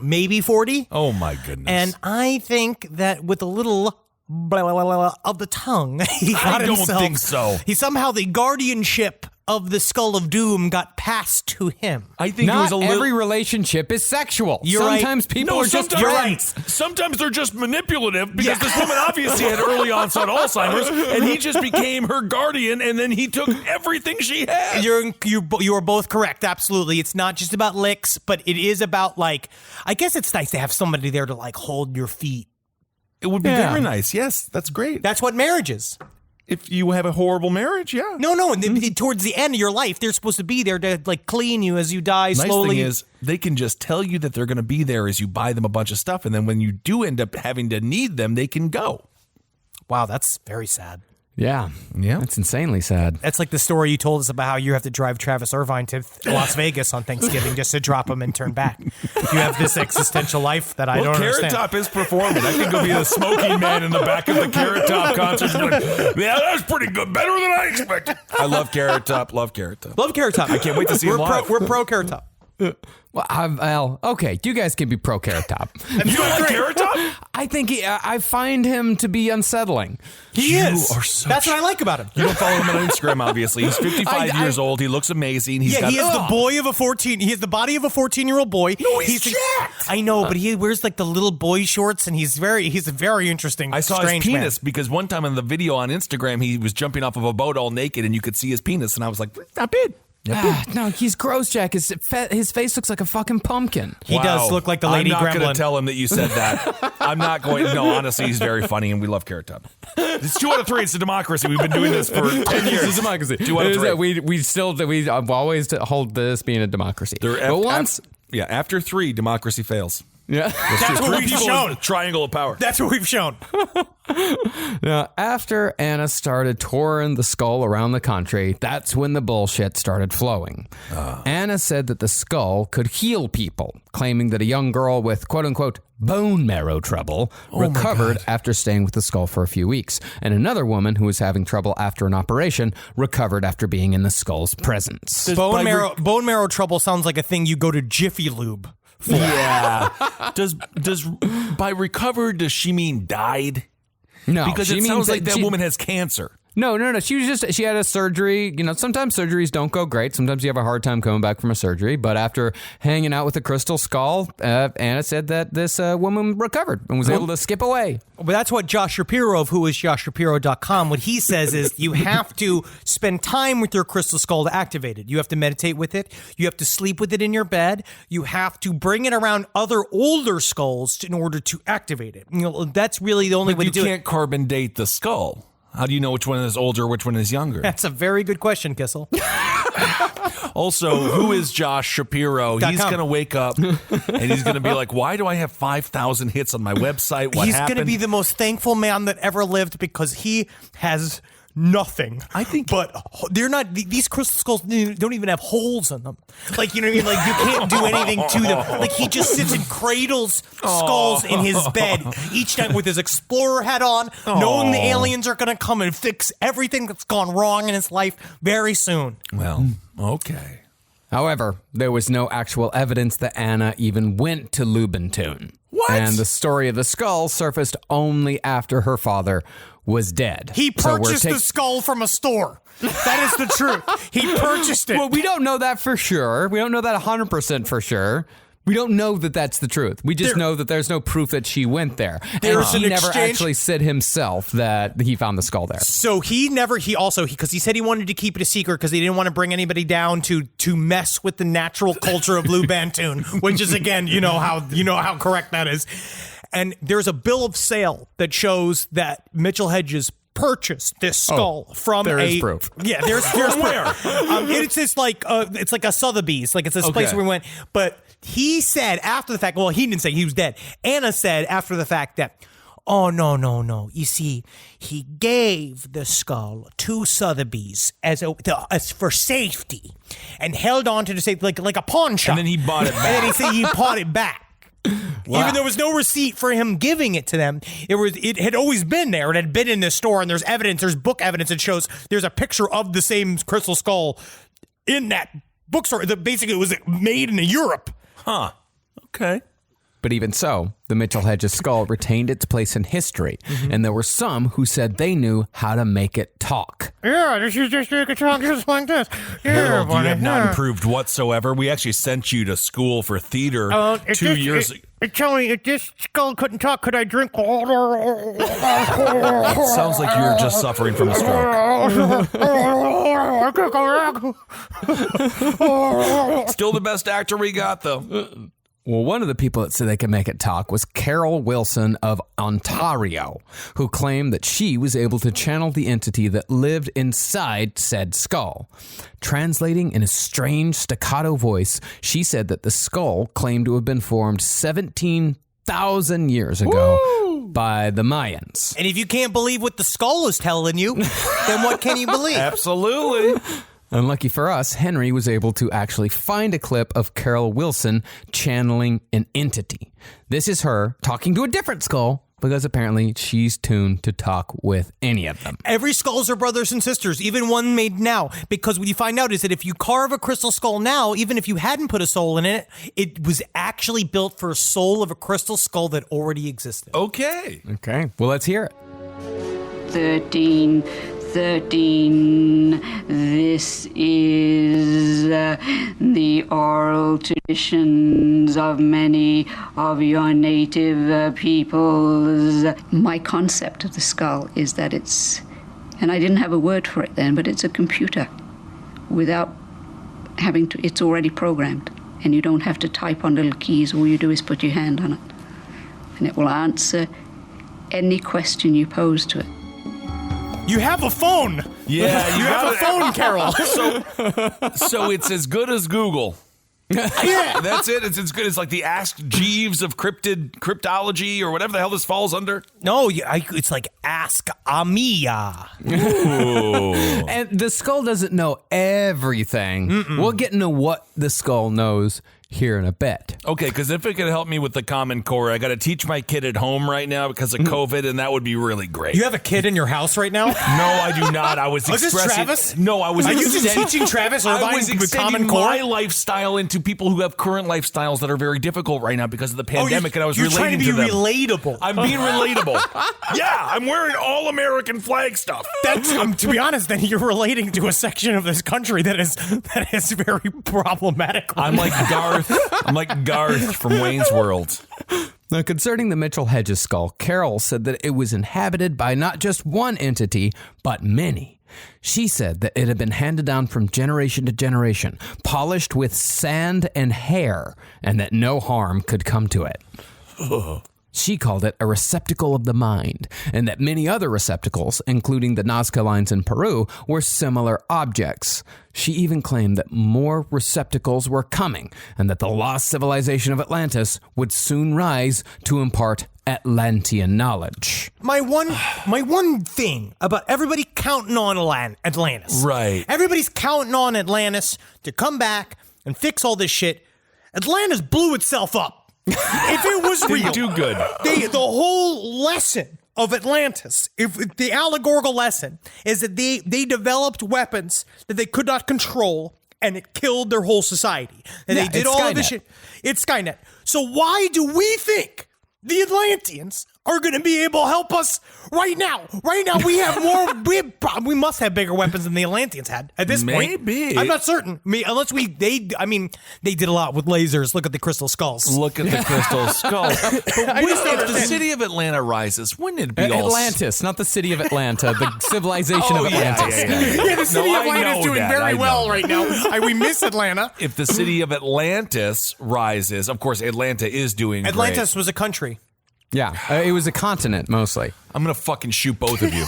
Maybe 40. Oh, my goodness. And I think that with a little... blah, blah, blah, blah, of the tongue, I don't think so. He somehow, the guardianship of the Skull of Doom got passed to him. I think not it was a little... every relationship is sexual. You're sometimes right. people are just friends. Sometimes they're just manipulative because this woman obviously had early onset Alzheimer's, and he just became her guardian, and then he took everything she had. You are both correct. Absolutely, it's not just about licks, but it is about, like, I guess it's nice to have somebody there to, like, hold your feet. It would be very nice. Yes, that's great. That's what marriage is. If you have a horrible marriage, yeah. No. Towards the end of your life, they're supposed to be there to, like, clean you as you die slowly. Nice thing is, they can just tell you that they're going to be there as you buy them a bunch of stuff, and then when you do end up having to need them, they can go. Wow, that's very sad. Yeah. That's insanely sad. That's like the story you told us about how you have to drive Travis Irvine to Las Vegas on Thanksgiving just to drop him and turn back. You have this existential life that I don't understand. Carrot Top is performing. I can go be the smoking man in the back of the Carrot Top concert. Like, yeah, that was pretty good. Better than I expected. I love Carrot Top. Love Carrot Top. Love Carrot Top. I can't wait to see him live. We're pro Carrot Top. Well, okay, you guys can be pro Carrot Top. You don't like Carrot Top? I think I find him to be unsettling. He is. That's what I like about him. You don't follow him on Instagram, obviously. He's 55 years old. He looks amazing. He is the boy of a 14. He has the body of a 14-year-old boy. No, he's jacked. I know, but he wears like the little boy shorts, and he's a very interesting. I saw his penis because one time in the video on Instagram, he was jumping off of a boat all naked, and you could see his penis, and I was like, not bad. No, he's gross, Jack. His face looks like a fucking pumpkin. He does look like the lady gremlin. I'm not going to tell him that you said that. I'm not going. No, honestly, he's very funny, and we love Carrot Top. It's 2 out of 3. It's a democracy. We've been doing this for 10 years. It's a democracy. 2 out of 3. We always hold this being a democracy. After 3, democracy fails. Yeah, that's what we've shown. Triangle of power. That's what we've shown. Now, after Anna started touring the skull around the country, that's when the bullshit started flowing. Anna said that the skull could heal people, claiming that a young girl with quote-unquote bone marrow trouble recovered after staying with the skull for a few weeks. And another woman who was having trouble after an operation recovered after being in the skull's presence. Bone marrow trouble sounds like a thing you go to Jiffy Lube for. Yeah. Does by recovered, does she mean died? No, because it sounds like that woman has cancer. No. She had a surgery. You know, sometimes surgeries don't go great. Sometimes you have a hard time coming back from a surgery. But after hanging out with a crystal skull, Anna said that this woman recovered and was able to skip away. But that's what Josh Shapiro of whoisjoshshapiro.com, what he says is you have to spend time with your crystal skull to activate it. You have to meditate with it. You have to sleep with it in your bed. You have to bring it around other older skulls in order to activate it. You know, that's really the only way to do it. You can't carbon date the skull. How do you know which one is older, which one is younger? That's a very good question, Kissel. Also, who is Josh Shapiro? He's going to wake up and he's going to be like, why do I have 5,000 hits on my website? What happened? He's going to be the most thankful man that ever lived because he has nothing. I think, but they're not. These crystal skulls don't even have holes in them. Like, you know what I mean? Like, you can't do anything to them. Like, he just sits and cradles skulls in his bed each time with his explorer hat on, knowing the aliens are going to come and fix everything that's gone wrong in his life very soon. Well, okay. However, there was no actual evidence that Anna even went to Lubentune. What? And the story of the skull surfaced only after her father was dead. He purchased the skull from a store. That is the truth. He purchased it. Well, we don't know that for sure. We don't know that 100% for sure. We don't know that that's the truth. We just know that there's no proof that she went there. And he never actually said himself that he found the skull there. So because he said he wanted to keep it a secret because he didn't want to bring anybody down to mess with the natural culture of Blue Bantoon, which is, again, you know how correct that is. And there's a bill of sale that shows that Mitchell Hedges purchased this skull from there is proof. Yeah, there's proof. It's just like it's like a Sotheby's, like it's this place where we went. But he said after the fact, well, he didn't say he was dead. Anna said after the fact that, oh, no. You see, he gave the skull to Sotheby's as for safety and held on to the safety like a pawn shop. And then he bought it back. And then he said he bought it back. Wow. Even though there was no receipt for him giving it to them, it had always been there. It had been in the store, and there's book evidence that shows there's a picture of the same crystal skull in that bookstore. Basically, it was made in Europe. Huh. Okay. But even so, the Mitchell Hedges skull retained its place in history, and there were some who said they knew how to make it talk. Yeah, this is just make it talk just like this. Yeah, Harold, you have not improved whatsoever. We actually sent you to school for theater 2 years ago. Tell me, if this skull couldn't talk, could I drink water? It sounds like you're just suffering from a stroke. Still the best actor we got, though. Well, one of the people that said they could make it talk was Carol Wilson of Ontario, who claimed that she was able to channel the entity that lived inside said skull. Translating in a strange staccato voice, she said that the skull claimed to have been formed 17,000 years ago by the Mayans. And if you can't believe what the skull is telling you, then what can you believe? Absolutely. Unlucky for us, Henry was able to actually find a clip of Carol Wilson channeling an entity. This is her talking to a different skull, because apparently she's tuned to talk with any of them. Every skulls are brothers and sisters, even one made now. Because what you find out is that if you carve a crystal skull now, even if you hadn't put a soul in it, it was actually built for a soul of a crystal skull that already existed. Okay. Well, let's hear it. 13. This is the oral traditions of many of your native peoples. My concept of the skull is that it's, and I didn't have a word for it then, but it's a computer without having to, it's already programmed, and you don't have to type on little keys. All you do is put your hand on it, and it will answer any question you pose to it. You have a phone. Yeah, you have a phone, Carol. So it's as good as Google. Yeah, that's it. It's as good as like the Ask Jeeves of cryptology or whatever the hell this falls under. No, it's like Ask Amiya. And the skull doesn't know everything. We'll get into what the skull knows here in a bit. Okay, because if it could help me with the Common Core, I got to teach my kid at home right now because of COVID, and that would be really great. You have a kid in your house right now? No, I do not. I was expressing. Is this Travis? No, I was. Are you just teaching Travis Irvine I was with extending Common Core? my lifestyle into people who have current lifestyles that are very difficult right now because of the pandemic, and I was you're relating trying to be them. relatable. I'm being relatable. Yeah, I'm wearing all American flag stuff. That's to be honest, then you're relating to a section of this country that is very problematic. I'm like Garth. I'm like Garth from Wayne's World. Now, concerning the Mitchell Hedges skull, Carol said that it was inhabited by not just one entity, but many. She said that it had been handed down from generation to generation, polished with sand and hair, and that no harm could come to it. She called it a receptacle of the mind, and that many other receptacles, including the Nazca lines in Peru, were similar objects. She even claimed that more receptacles were coming, and that the lost civilization of Atlantis would soon rise to impart Atlantean knowledge. My one thing about everybody counting on Atlantis. Right. Everybody's counting on Atlantis to come back and fix all this shit. Atlantis blew itself up. If it was real, do good. The whole lesson of Atlantis, if the allegorical lesson, is that they developed weapons that they could not control, and it killed their whole society. And they did all of this shit. It's Skynet. So why do we think the Atlanteans are going to be able to help us right now? Right now, we have more. We must have bigger weapons than the Atlanteans had at this point. Maybe. I'm not certain. Unless they did a lot with lasers. Look at the crystal skulls. Look at the crystal skulls. But if the city of Atlanta rises, wouldn't it be all Atlantis, not the city of Atlanta, the civilization of Atlantis. Yeah, the city of Atlanta is doing very well right now. We miss Atlanta. If the city of Atlantis rises, of course, Atlanta is doing Atlantis great. was a country. Yeah, it was a continent mostly. I'm going to fucking shoot both of you.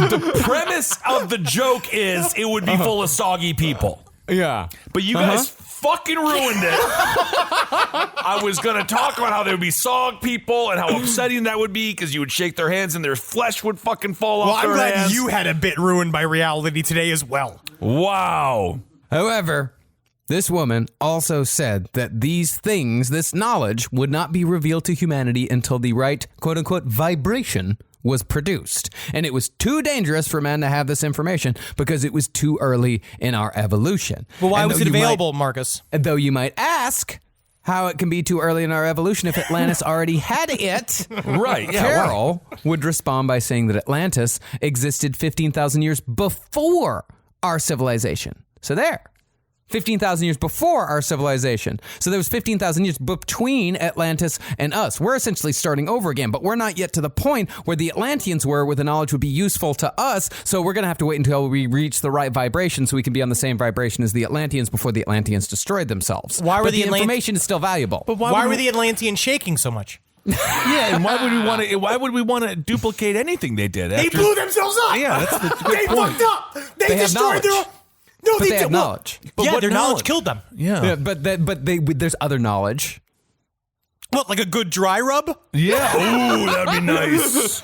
The premise of the joke is it would be full of soggy people. Yeah. But you guys fucking ruined it. I was going to talk about how there would be sog people and how upsetting that would be because you would shake their hands and their flesh would fucking fall off their hands. I'm glad you had a bit ruined by reality today as well. Wow. However, this woman also said that these things, this knowledge, would not be revealed to humanity until the right, quote-unquote, vibration was produced. And it was too dangerous for man to have this information because it was too early in our evolution. Well, why was it available, Marcus? Though you might ask how it can be too early in our evolution if Atlantis already had it. Right, yeah. Carol would respond by saying that Atlantis existed 15,000 years before our civilization. So there. 15,000 years before our civilization. So there was 15,000 years between Atlantis and us. We're essentially starting over again, but we're not yet to the point where the Atlanteans were, where the knowledge would be useful to us. So we're going to have to wait until we reach the right vibration so we can be on the same vibration as the Atlanteans before the Atlanteans destroyed themselves. Why were the information is still valuable. But why were the Atlanteans shaking so much? Yeah, and why would we want to duplicate anything they did? They blew themselves up. Yeah, that's the good They point. fucked up. They destroyed their own. No, but they have knowledge. But what their knowledge knowledge? killed them. Yeah. But there's other knowledge. What, like a good dry rub? Yeah. Ooh, that'd be nice.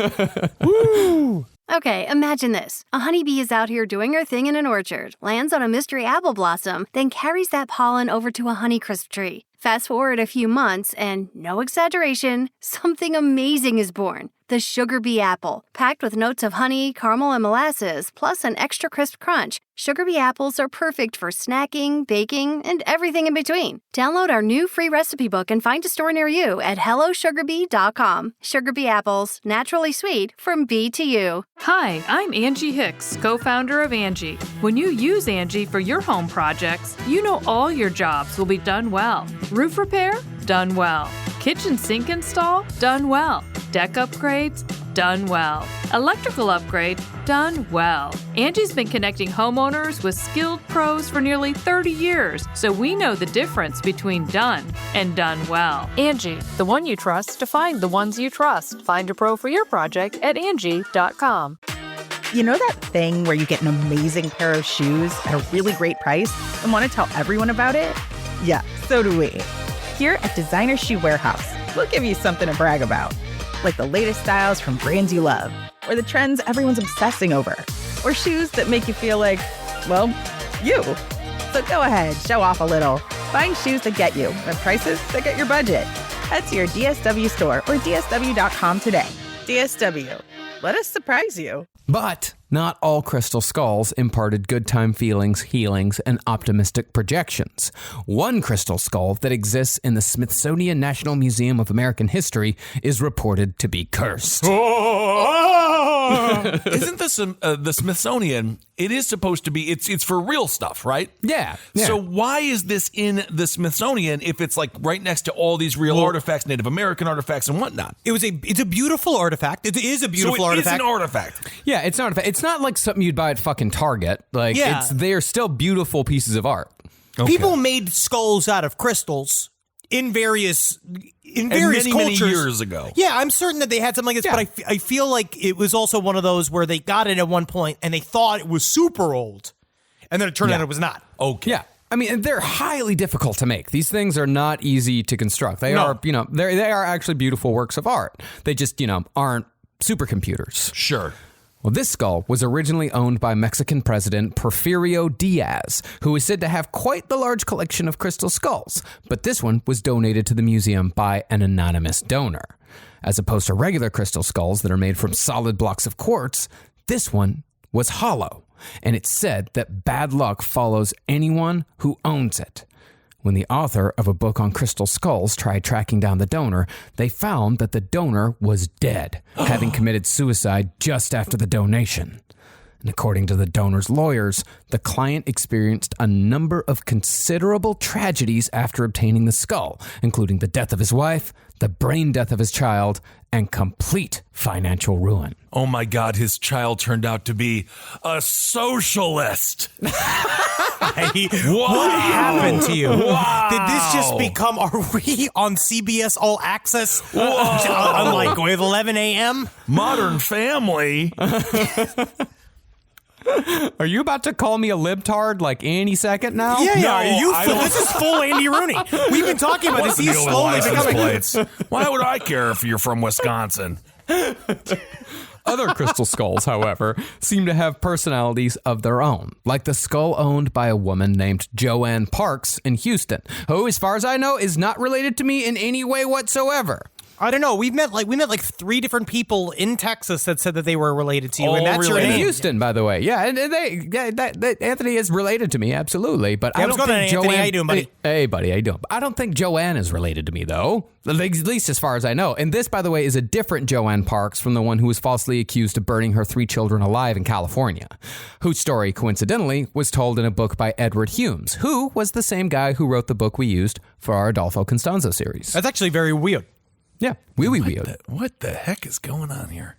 Woo. Okay, imagine this. A honeybee is out here doing her thing in an orchard, lands on a mystery apple blossom, then carries that pollen over to a Honeycrisp tree. Fast forward a few months, and no exaggeration, something amazing is born. The sugar bee apple. Packed with notes of honey, caramel, and molasses, plus an extra crisp crunch, sugar bee apples are perfect for snacking, baking, and everything in between. Download our new free recipe book and find a store near you at hellosugarbee.com. Sugar bee apples, naturally sweet, from bee to you. Hi, I'm Angie Hicks, co-founder of Angie. When you use Angie for your home projects, you know all your jobs will be done well. Roof repair? Done well. Kitchen sink install? Done well. Deck upgrades? Done well. Electrical upgrade? Done well. Angie's been connecting homeowners with skilled pros for nearly 30 years, so we know the difference between done and done well. Angie, the one you trust to find the ones you trust. Find a pro for your project at Angie.com. You know that thing where you get an amazing pair of shoes at a really great price and want to tell everyone about it? Yeah, so do we. Here at Designer Shoe Warehouse, we'll give you something to brag about. Like the latest styles from brands you love, or the trends everyone's obsessing over, or shoes that make you feel like, well, you. So go ahead, show off a little. Find shoes that get you at prices that get your budget. Head to your DSW store or DSW.com today. DSW, let us surprise you. But not all crystal skulls imparted good time feelings, healings, and optimistic projections. One crystal skull that exists in the Smithsonian National Museum of American History is reported to be cursed. Isn't this the Smithsonian? It is supposed to be. It's for real stuff, right? Yeah. So why is this in the Smithsonian if it's like right next to all these real artifacts, Native American artifacts, and whatnot? It's a beautiful artifact. It is a beautiful artifact. It's an artifact. Yeah, it's an artifact. It's not like something you'd buy at fucking Target. Like, they're still beautiful pieces of art. Okay. People made skulls out of crystals in various cultures. Many years ago. Yeah, I'm certain that they had something like this, but I feel like it was also one of those where they got it at one point and they thought it was super old, and then it turned out it was not. Okay. Yeah. I mean, they're highly difficult to make. These things are not easy to construct. They are, they are actually beautiful works of art. They just, aren't supercomputers. Sure. Well, this skull was originally owned by Mexican President Porfirio Diaz, who is said to have quite the large collection of crystal skulls, but this one was donated to the museum by an anonymous donor. As opposed to regular crystal skulls that are made from solid blocks of quartz, this one was hollow, and it's said that bad luck follows anyone who owns it. When the author of a book on crystal skulls tried tracking down the donor, they found that the donor was dead, having committed suicide just after the donation. And according to the donor's lawyers, the client experienced a number of considerable tragedies after obtaining the skull, including the death of his wife, the brain death of his child, and complete financial ruin. Oh my God, his child turned out to be a socialist. What happened to you? Wow. Did this just become, are we on CBS All Access? Unlike with 11 a.m.? Modern Family. Are you about to call me a libtard like any second now? Yeah, this is full Andy Rooney. We've been talking about this. He's slowly becoming... Why would I care if you're from Wisconsin? Other crystal skulls, however, seem to have personalities of their own, like the skull owned by a woman named Joanne Parks in Houston, who, as far as I know, is not related to me in any way whatsoever. I don't know. We met like 3 different people in Texas that said that they were related to you, and that's your name. In Houston, by the way. Yeah, and Anthony is related to me, absolutely. But I don't think Joanne. Anthony, how you doing, buddy? Hey, buddy, how you doing? I don't think Joanne is related to me, though. At least as far as I know. And this, by the way, is a different Joanne Parks from the one who was falsely accused of burning her 3 children alive in California, whose story, coincidentally, was told in a book by Edward Humes, who was the same guy who wrote the book we used for our Adolfo Constanzo series. That's actually very weird. Yeah, weird. What the heck is going on here?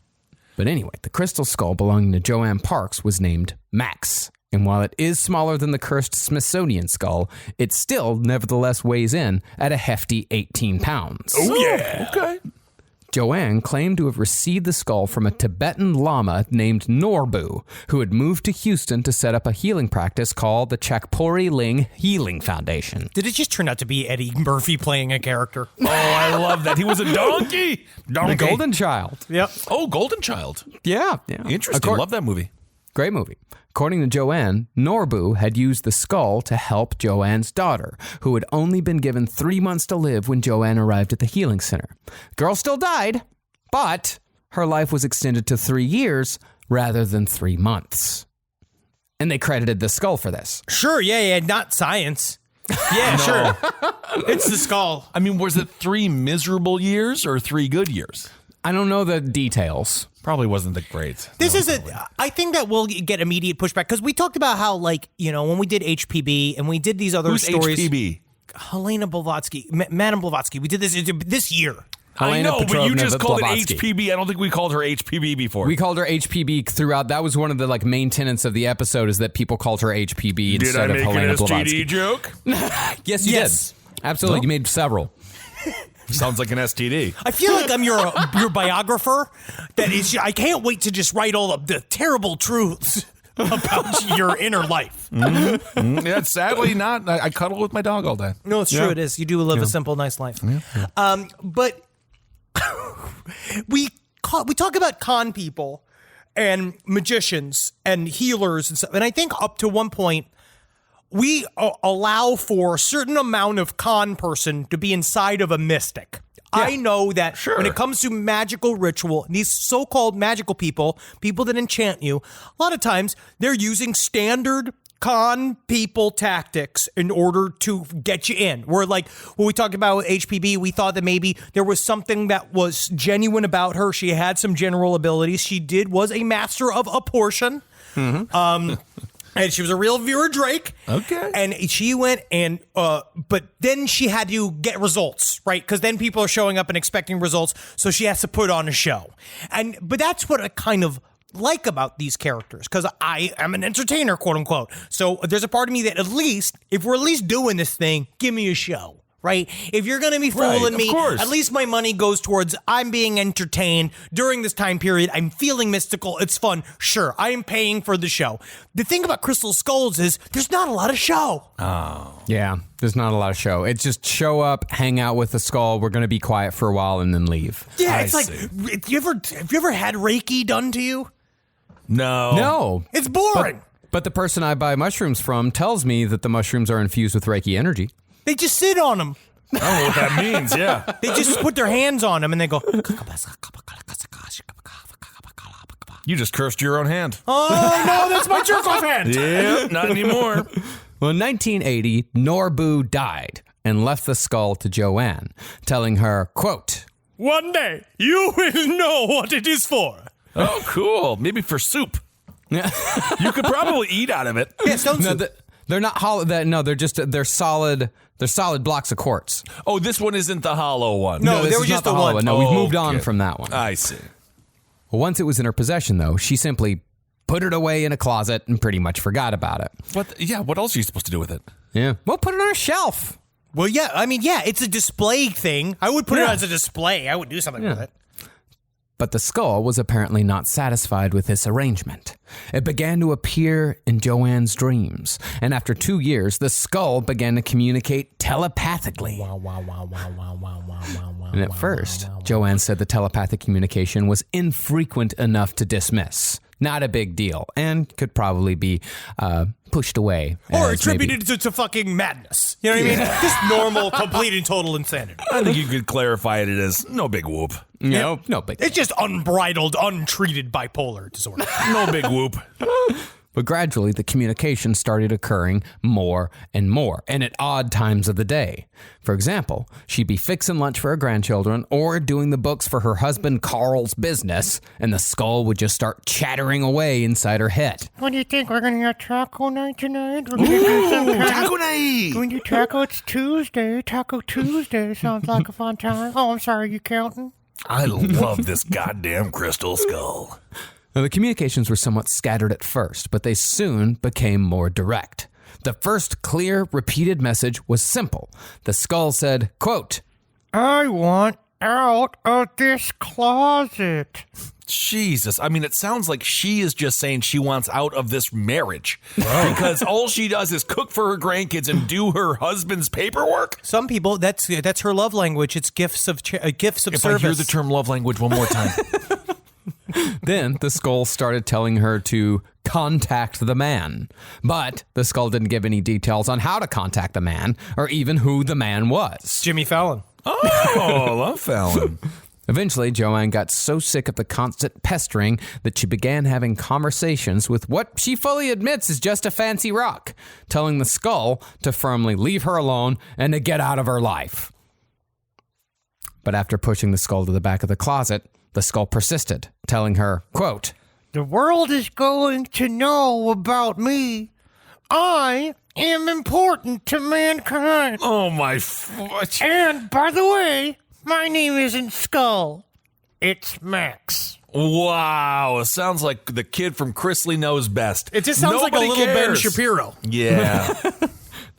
But anyway, the crystal skull belonging to Joanne Parks was named Max. And while it is smaller than the cursed Smithsonian skull, it still nevertheless weighs in at a hefty 18 pounds. Oh, yeah. Okay. Joanne claimed to have received the skull from a Tibetan lama named Norbu, who had moved to Houston to set up a healing practice called the Chakpori Ling Healing Foundation. Did it just turn out to be Eddie Murphy playing a character? Oh, I love that. He was a donkey. The Golden Child. Yep. Oh, Golden Child. Yeah. Interesting. Love that movie. Great movie. According to Joanne, Norbu had used the skull to help Joanne's daughter, who had only been given 3 months to live when Joanne arrived at the healing center. The girl still died, but her life was extended to 3 years rather than 3 months. And they credited the skull for this. Sure, yeah, not science. Yeah, sure. It's the skull. I mean, was it 3 miserable years or 3 good years? I don't know the details. Probably wasn't that great. I think that we'll get immediate pushback because we talked about how, like, when we did HPB and we did these other stories. Who's HPB? Helena Blavatsky, Madame Blavatsky. We did this year. I know, but you just called Blavatsky. it HPB. I don't think we called her HPB before. We called her HPB throughout. That was one of the main tenets of the episode is that people called her HPB instead of Helena Blavatsky. Did I make an STD joke? Yes, you did. Absolutely. No. You made several. Sounds like an STD. I feel like I'm your biographer. That is, I can't wait to just write all of the terrible truths about your inner life. Mm-hmm. Yeah, sadly not. I cuddle with my dog all day. No, it's true. It is. You do live a simple, nice life. Yeah. But we talk about con people and magicians and healers and stuff. And I think up to one point, we allow for a certain amount of con person to be inside of a mystic. Yeah. I know that when it comes to magical ritual, these so-called magical people that enchant you, a lot of times they're using standard con people tactics in order to get you in. We're like, when we talked about with HPB, we thought that maybe there was something that was genuine about her. She had some general abilities. She was a master of a portion. Mm-hmm. And she was a real Vera Drake. Okay. And she went and, but then she had to get results, right? Because then people are showing up and expecting results. So she has to put on a show. But that's what I kind of like about these characters, because I am an entertainer, quote unquote. So there's a part of me that at least, if we're at least doing this thing, give me a show. Right? If you're going to be fooling me, at least my money goes towards I'm being entertained during this time period. I'm feeling mystical. It's fun. Sure, I am paying for the show. The thing about Crystal Skulls is there's not a lot of show. Oh. Yeah, there's not a lot of show. It's just show up, hang out with the skull. We're going to be quiet for a while and then leave. Yeah, it's like, have you ever had Reiki done to you? No. It's boring. But the person I buy mushrooms from tells me that the mushrooms are infused with Reiki energy. They just sit on them. I don't know what that means, yeah. They just put their hands on them and they go... You just cursed your own hand. Oh, no, that's my jerk-off hand. Yeah, not anymore. Well, in 1980, Norbu died and left the skull to Joanne, telling her, quote, "One day, you will know what it is for." Oh, cool. Maybe for soup. You could probably eat out of it. Yeah, stone soup. They're not hollow. They're solid. They're solid blocks of quartz. Oh, this one isn't the hollow one. No, there was just the one. No, we've moved on from that one. I see. Well, once it was in her possession, though, she simply put it away in a closet and pretty much forgot about it. What else are you supposed to do with it? Yeah. Well, put it on a shelf. Well, yeah. I mean, yeah, it's a display thing. I would put it as a display. I would do something with it. But the skull was apparently not satisfied with this arrangement. It began to appear in Joanne's dreams, and after 2 years, the skull began to communicate telepathically. And at first, Joanne said the telepathic communication was infrequent enough to dismiss. Not a big deal, and could probably be pushed away. Or attributed to fucking madness. You know what I mean? Just normal, complete and total insanity. I think you could clarify it as no big whoop. No big. It's just unbridled, untreated bipolar disorder. No big whoop. But gradually, the communication started occurring more and more, and at odd times of the day. For example, she'd be fixing lunch for her grandchildren or doing the books for her husband Carl's business, and the skull would just start chattering away inside her head. What do you think? We're going to have taco night tonight? We're going to do some taco night! Going to do taco? It's Tuesday. Taco Tuesday sounds like a fun time. Oh, I'm sorry, you counting? I love this goddamn crystal skull. Now, the communications were somewhat scattered at first, but they soon became more direct. The first clear, repeated message was simple. The skull said, quote, "I want out of this closet. Jesus. I mean, it sounds like she is just saying she wants out of this marriage because all she does is cook for her grandkids and do her husband's paperwork. Some people, that's her love language. It's gifts of service. If I hear the term love language one more time. Then the skull started telling her to contact the man. But the skull didn't give any details on how to contact the man or even who the man was. Jimmy Fallon. Oh, I love Fallon. Eventually, Joanne got so sick of the constant pestering that she began having conversations with what she fully admits is just a fancy rock, telling the skull to firmly leave her alone and to get out of her life. But after pushing the skull to the back of the closet, the skull persisted, telling her, quote, "The world is going to know about me. I am important to mankind. Oh, my foot. And, by the way, my name isn't Skull. It's Max." Wow. It sounds like the kid from Chrisley Knows Best. It just sounds Nobody like a little Ben cares. Shapiro. Yeah.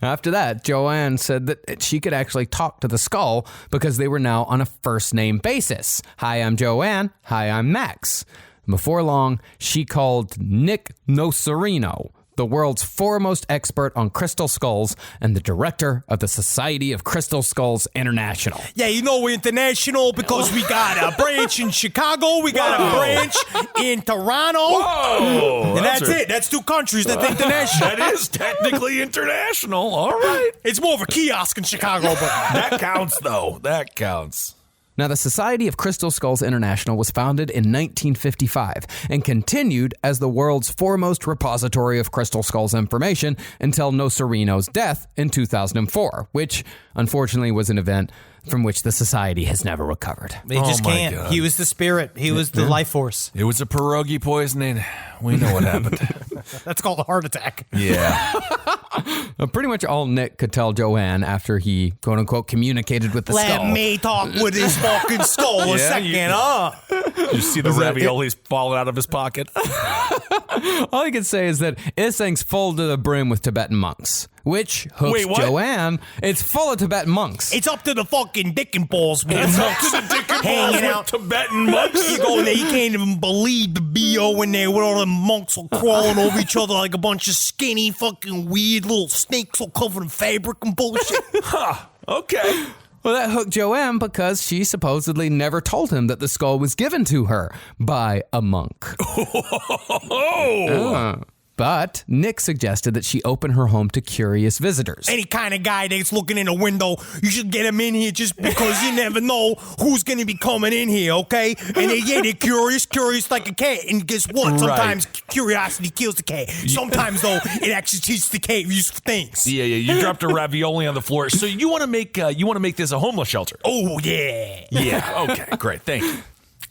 After that, Joanne said that she could actually talk to the skull because they were now on a first-name basis. Hi, I'm Joanne. Hi, I'm Max. Before long, she called Nick Nocerino, the world's foremost expert on crystal skulls and the director of the Society of Crystal Skulls International. Yeah, you know we're international because we got a branch in Chicago, we got a branch in Toronto. Whoa! And that's it. That's 2 countries that's international. That is technically international. All right. It's more of a kiosk in Chicago, but That counts, though. That counts. Now, the Society of Crystal Skulls International was founded in 1955 and continued as the world's foremost repository of crystal skulls information until Nocerino's death in 2004, which unfortunately was an event from which the society has never recovered. they just can't. God. He was the spirit. He was the life force. It was a pierogi poisoning. We know what happened. That's called a heart attack. Yeah. Pretty much all Nick could tell Joanne after he, quote unquote, communicated with the skull. Let me talk with his fucking skull a second, You see the raviolis falling out of his pocket? All I can say is that this thing's full to the brim with Tibetan monks, which hooks Wait, what? Joanne. It's full of Tibetan monks. It's up to the fucking dick and balls with It's the up monks to the dick and hanging balls out. with Tibetan monks? You go in there, you can't even believe the BO in there with all the monks all crawling over each other like a bunch of skinny, fucking weird little snakes all covered in fabric and bullshit. Huh. Okay. Well, that hooked Joanne because she supposedly never told him that the skull was given to her by a monk. But Nick suggested that she open her home to curious visitors. Any kind of guy that's looking in a window, you should get him in here just because you never know who's going to be coming in here, okay? And they're curious like a cat. And guess what? Sometimes curiosity kills the cat. Sometimes, though, it actually teaches the cat useful things. Yeah. You dropped a ravioli on the floor. So you want to make this a homeless shelter? Oh, yeah. Yeah. Okay. Great. Thank you.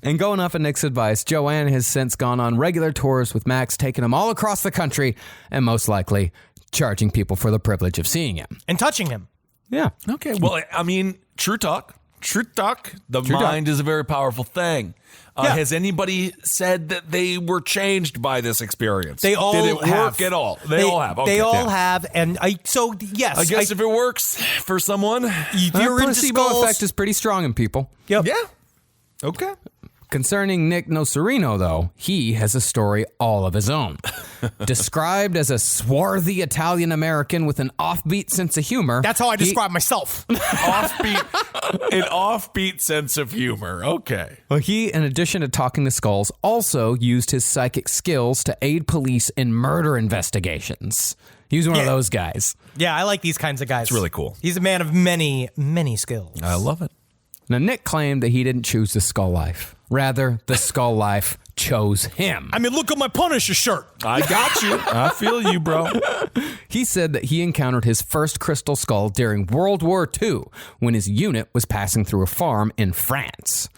And going off of Nick's advice, Joanne has since gone on regular tours with Max, taking him all across the country and most likely charging people for the privilege of seeing him. And touching him. Yeah. Okay. Well, I mean, true talk. The mind is a very powerful thing. Has anybody said that they were changed by this experience? They all Did it have. work at all? They all have. Okay. They all have. And yes. I guess if it works for someone, if you're the into placebo skulls, effect is pretty strong in people. Yep. Yeah. Okay. Concerning Nick Nocerino, though, he has a story all of his own. Described as a swarthy Italian-American with an offbeat sense of humor. That's how I describe myself. An offbeat sense of humor. Okay. Well, he, in addition to talking to skulls, also used his psychic skills to aid police in murder investigations. He was one of those guys. Yeah, I like these kinds of guys. It's really cool. He's a man of many, many skills. I love it. Now, Nick claimed that he didn't choose the skull life. Rather, the skull life chose him. I mean, look at my Punisher shirt. I got you. I feel you, bro. He said that he encountered his first crystal skull during World War II when his unit was passing through a farm in France.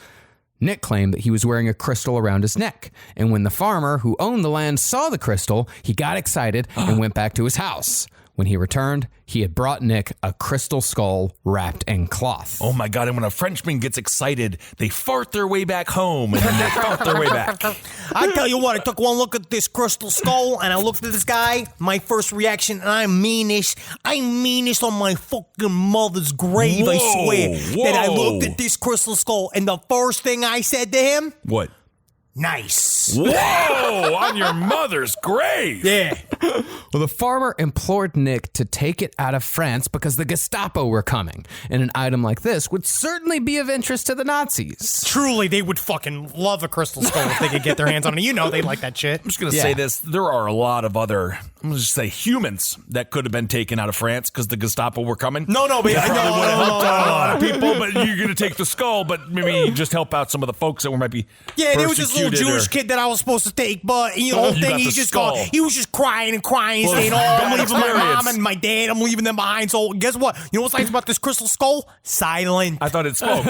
Nick claimed that he was wearing a crystal around his neck, and when the farmer who owned the land saw the crystal, he got excited and went back to his house. When he returned, he had brought Nick a crystal skull wrapped in cloth. Oh my God, and when a Frenchman gets excited, they fart their way back home and then they fart their way back. I tell you what, I took one look at this crystal skull and I looked at this guy. My first reaction, and I mean this on my fucking mother's grave, I swear, that I looked at this crystal skull and the first thing I said to him, what? Nice. Whoa, on your mother's grave. Yeah. Well, the farmer implored Nick to take it out of France because the Gestapo were coming, and an item like this would certainly be of interest to the Nazis. Truly, they would fucking love a crystal skull if they could get their hands on it. You know they'd like that shit. I'm just going to say this. There are a lot of other, I'm going to just say humans that could have been taken out of France because the Gestapo were coming. No, but that probably would have helped out a lot of people, but you're going to take the skull, but maybe just help out some of the folks that might be there was this little Jewish kid that I was supposed to take, but the whole thing, he was just crying and saying, I'm leaving my mom and my dad, I'm leaving them behind. So guess what? You know what's nice about this crystal skull? Silent. I thought it spoke.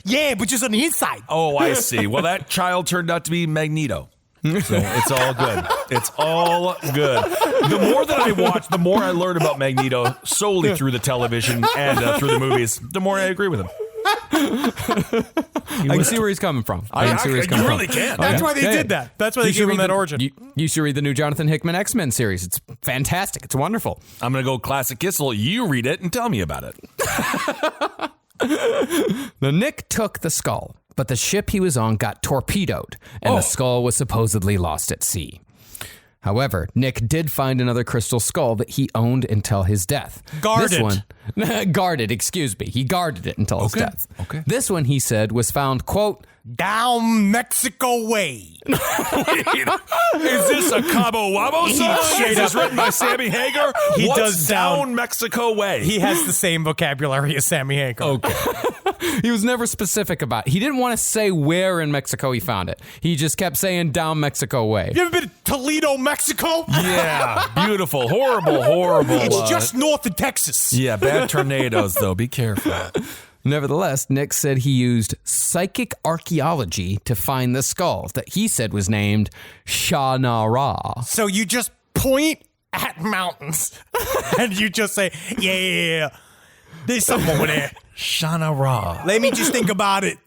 Yeah, but just on the inside. Oh, I see. Well, that child turned out to be Magneto. So it's all good. It's all good. The more that I watch, the more I learn about Magneto solely through the television and through the movies, the more I agree with him. I can see where he's coming from. I really can. That's why they did that. That's why they gave him that origin. You should read the new Jonathan Hickman X-Men series. It's fantastic. It's wonderful. I'm going to go classic Kissel. You read it and tell me about it. Now, Nick took the skull, but the ship he was on got torpedoed, and the skull was supposedly lost at sea. However, Nick did find another crystal skull that he owned until his death. Guarded, excuse me. He guarded it until his death. Okay. This one, he said, was found, quote, down Mexico way. Wait, is this a Cabo Wabo song? Is this written by Sammy Hagar? He What's does down Mexico way? He has the same vocabulary as Sammy Hagar. Okay. He was never specific about it. He didn't want to say where in Mexico he found it. He just kept saying down Mexico way. You ever been to Toledo, Mexico? Yeah, beautiful. Horrible. It's just north of Texas. Yeah, bad tornadoes, though. Be careful. Nevertheless, Nick said he used psychic archaeology to find the skull that he said was named Shana-Ra. So you just point at mountains and you just say, yeah, there's something over there. Shana-Ra. Let me just think about it.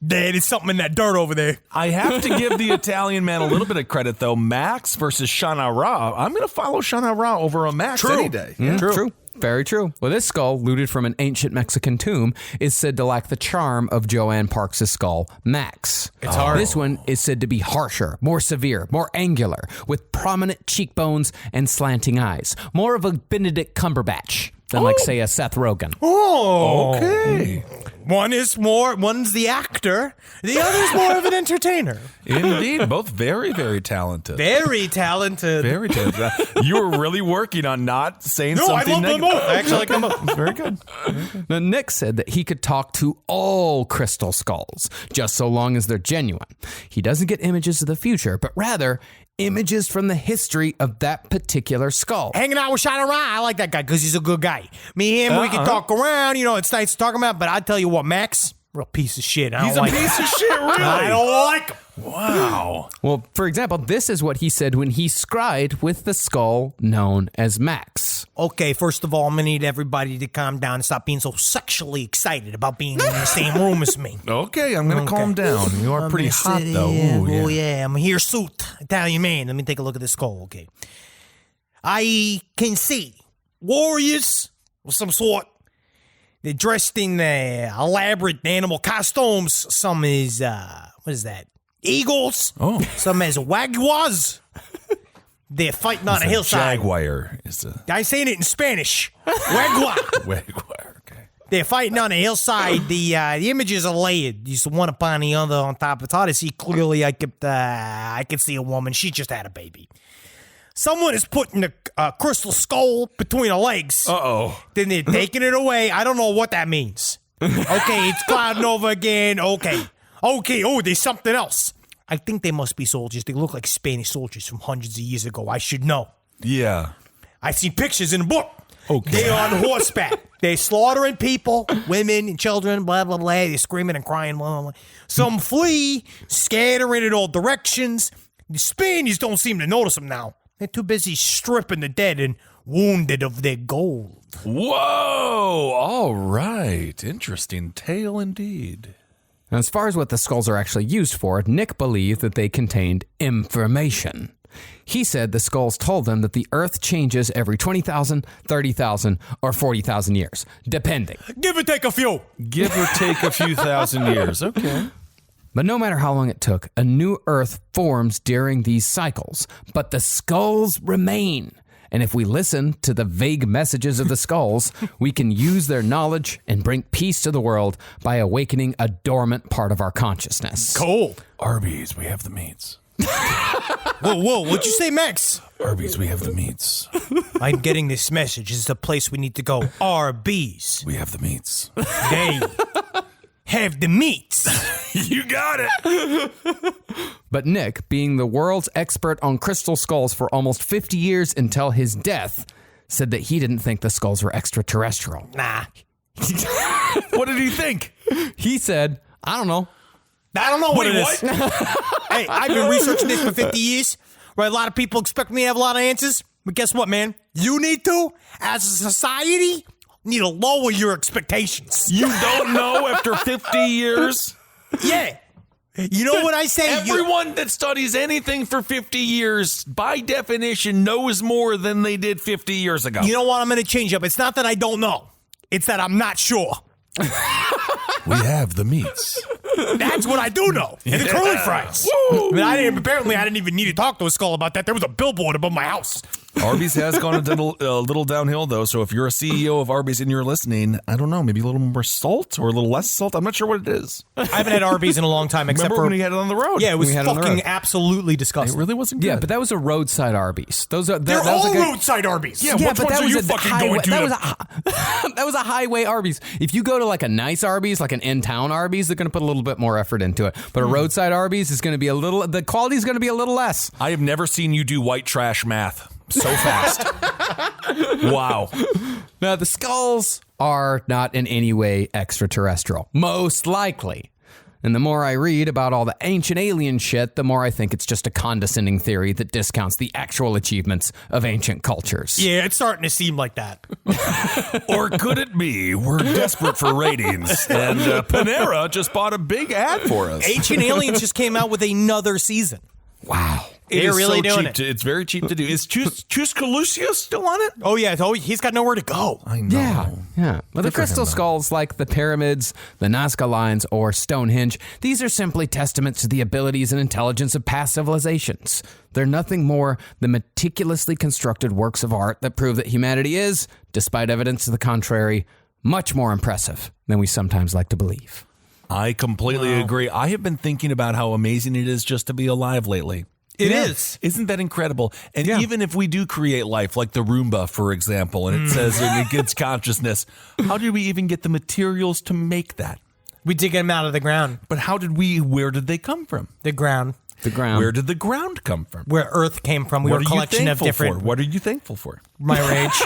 There's something in that dirt over there. I have to give the Italian man a little bit of credit, though. Max versus Shana-Ra. I'm going to follow Shana-Ra over a Max any day. Yeah, true. Very true. Well, this skull, looted from an ancient Mexican tomb, is said to lack the charm of Joanne Parks' skull, Max. It's hard. This one is said to be harsher, more severe, more angular, with prominent cheekbones and slanting eyes. More of a Benedict Cumberbatch than, like, say, a Seth Rogen. Oh, okay. One's the actor. The other's more of an entertainer. Indeed. Both very, very talented. Very talented. Very talented. You were really working on not saying something negative. No, I love them both. I actually like them both. Very good. Now, Nick said that he could talk to all crystal skulls, just so long as they're genuine. He doesn't get images of the future, but rather images from the history of that particular skull. Hanging out with Shana-Ra, I like that guy because he's a good guy. Me and him, we can talk around. You know, it's nice to talk about. But I tell you what, Max, real piece of shit. He's a piece of shit, really? I don't like him. Wow. Well, for example, this is what he said when he scried with the skull known as Max. Okay, first of all, I'm going to need everybody to calm down and stop being so sexually excited about being in the same room as me. Okay, I'm going to calm down. You are pretty hot, though. Oh, yeah. I'm here suit. Italian man. Let me take a look at this skull, okay? I can see warriors of some sort. They're dressed in elaborate animal costumes. Some is, what is that? Eagles. Oh. Some as jaguars. They're fighting on a hillside. Jaguar is a... I'm saying it in Spanish. Jaguar. Jaguar, okay. They're fighting on a hillside. The images are layered. Just one upon the other on top. It's hard to see clearly. I could see a woman. She just had a baby. Someone is putting a crystal skull between her legs. Uh-oh. Then they're taking it away. I don't know what that means. Okay, it's clouding over again. Okay, oh, there's something else. I think they must be soldiers. They look like Spanish soldiers from hundreds of years ago. I should know. Yeah. I've seen pictures in the book. Okay. They're on horseback. They're slaughtering people, women and children, blah, blah, blah. They're screaming and crying, blah, blah, blah. Some flee, scattering in all directions. The Spaniards don't seem to notice them now. They're too busy stripping the dead and wounded of their gold. Whoa! All right. Interesting tale indeed. Now, as far as what the skulls are actually used for, Nick believed that they contained information. He said the skulls told them that the Earth changes every 20,000, 30,000, or 40,000 years, depending. Give or take a few. Give or take a few thousand years. Okay. But no matter how long it took, a new Earth forms during these cycles, but the skulls remain. And if we listen to the vague messages of the skulls, we can use their knowledge and bring peace to the world by awakening a dormant part of our consciousness. Cool. Arby's, we have the meats. Whoa, what'd you say, Max? Arby's, we have the meats. I'm getting this message. This is the place we need to go. RB's. We have the meats. They have the meats. You got it. But Nick, being the world's expert on crystal skulls for almost 50 years until his death, said that he didn't think the skulls were extraterrestrial. Nah. What did he think? He said, I don't know. I don't know what Wait, it is. what? Hey, I've been researching this for 50 years, where a lot of people expect me to have a lot of answers. But guess what, man? You need to, as a society, need to lower your expectations. You don't know after 50 years? Yeah. You know what I say? Everyone that studies anything for 50 years, by definition, knows more than they did 50 years ago. You know what? I'm going to change up. It's not that I don't know. It's that I'm not sure. We have the meats. That's what I do know. And the curly fries. I mean, apparently, I didn't even need to talk to a skull about that. There was a billboard above my house. Arby's has gone a little downhill, though. So if you're a CEO of Arby's and you're listening, I don't know, maybe a little more salt or a little less salt. I'm not sure what it is. I haven't had Arby's in a long time, except Remember for when we had it on the road? Yeah, it was We had it on the fucking road. absolutely disgusting. It really wasn't good. Yeah, but that was a roadside Arby's. They're that all was like roadside Arby's. Yeah, which ones are you fucking going to? That was a highway Arby's. If you go to like a nice Arby's, like an in-town Arby's, they're going to put a little bit more effort into it. But a roadside Arby's is going to be the quality's going to be a little less. I have never seen you do white trash math so fast. Wow. Now, the skulls are not in any way extraterrestrial. Most likely. And the more I read about all the ancient alien shit, the more I think it's just a condescending theory that discounts the actual achievements of ancient cultures. Yeah, it's starting to seem like that. Or could it be we're desperate for ratings and Panera just bought a big ad for us? Ancient Aliens just came out with another season. Wow. They're really doing cheap it. It's very cheap to do. Is Tuscaloosa still on it? Oh, yeah. He's got nowhere to go. I know. Yeah. Well, the Good for him, crystal though. skulls, like the pyramids, the Nazca lines, or Stonehenge, these are simply testaments to the abilities and intelligence of past civilizations. They're nothing more than meticulously constructed works of art that prove that humanity is, despite evidence to the contrary, much more impressive than we sometimes like to believe. I completely agree. I have been thinking about how amazing it is just to be alive lately. It is. Isn't that incredible? And even if we do create life, like the Roomba, for example, and it says it gets consciousness, how did we even get the materials to make that? We dig them out of the ground. But where did they come from? The ground. The ground. Where did the ground come from? Where Earth came from. We were a collection of different... What are you thankful for? My rage.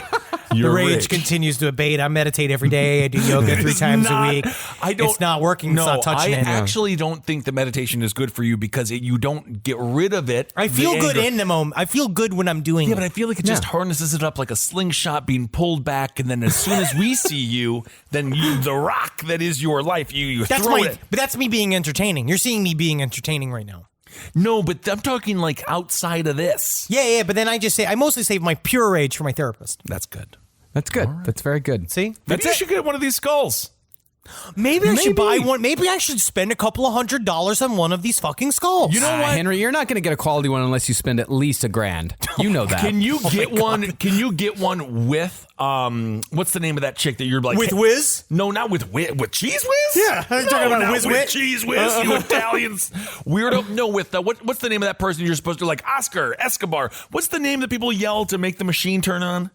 The rage continues to abate. I meditate every day. I do yoga 3 times a week. It's not working. It's not touching it. I actually don't think the meditation is good for you because you don't get rid of it. I feel good in the moment. I feel good when I'm doing it. Yeah, but I feel like it just harnesses it up like a slingshot being pulled back, and then as soon as we see you, then the rock that is your life, you throw it. But that's me being entertaining. You're seeing me being entertaining right now. No, but I'm talking like outside of this. Yeah, but then I mostly save my pure rage for my therapist. That's good. That's good. Right. That's very good. See? Maybe you should get one of these skulls. Maybe I should buy one. Maybe I should spend a couple of $100s on one of these fucking skulls. You know what, Henry? You're not going to get a quality one unless you spend at least $1,000. You know that. Can you get one? Can you get one with what's the name of that chick that you're like with Whiz? No, not with Cheese Whiz. Yeah, I'm talking about Whiz with Cheese Whiz. You Italians, weirdo. No, with what's the name of that person you're supposed to like? Oscar Escobar. What's the name that people yell to make the machine turn on?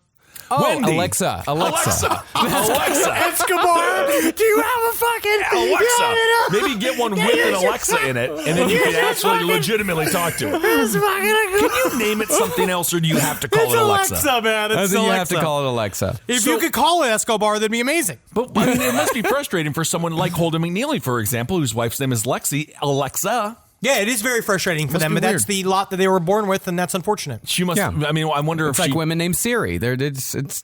Oh, Wendy. Alexa. Alexa. Escobar, do you have a fucking Alexa? Maybe get one with an Alexa in it, and then you can actually legitimately talk to it. Can you name it something else, or do you have to call it Alexa? Alexa, man. It's you Alexa. have to call it Alexa. If you could call it Escobar, that'd be amazing. But I mean, it must be frustrating for someone like Holden McNeely, for example, whose wife's name is Lexi. Alexa. Yeah, it is very frustrating for them, but that's the lot that they were born with, and that's unfortunate. She must. Yeah. I mean, I wonder it's if like women named Siri. It's it's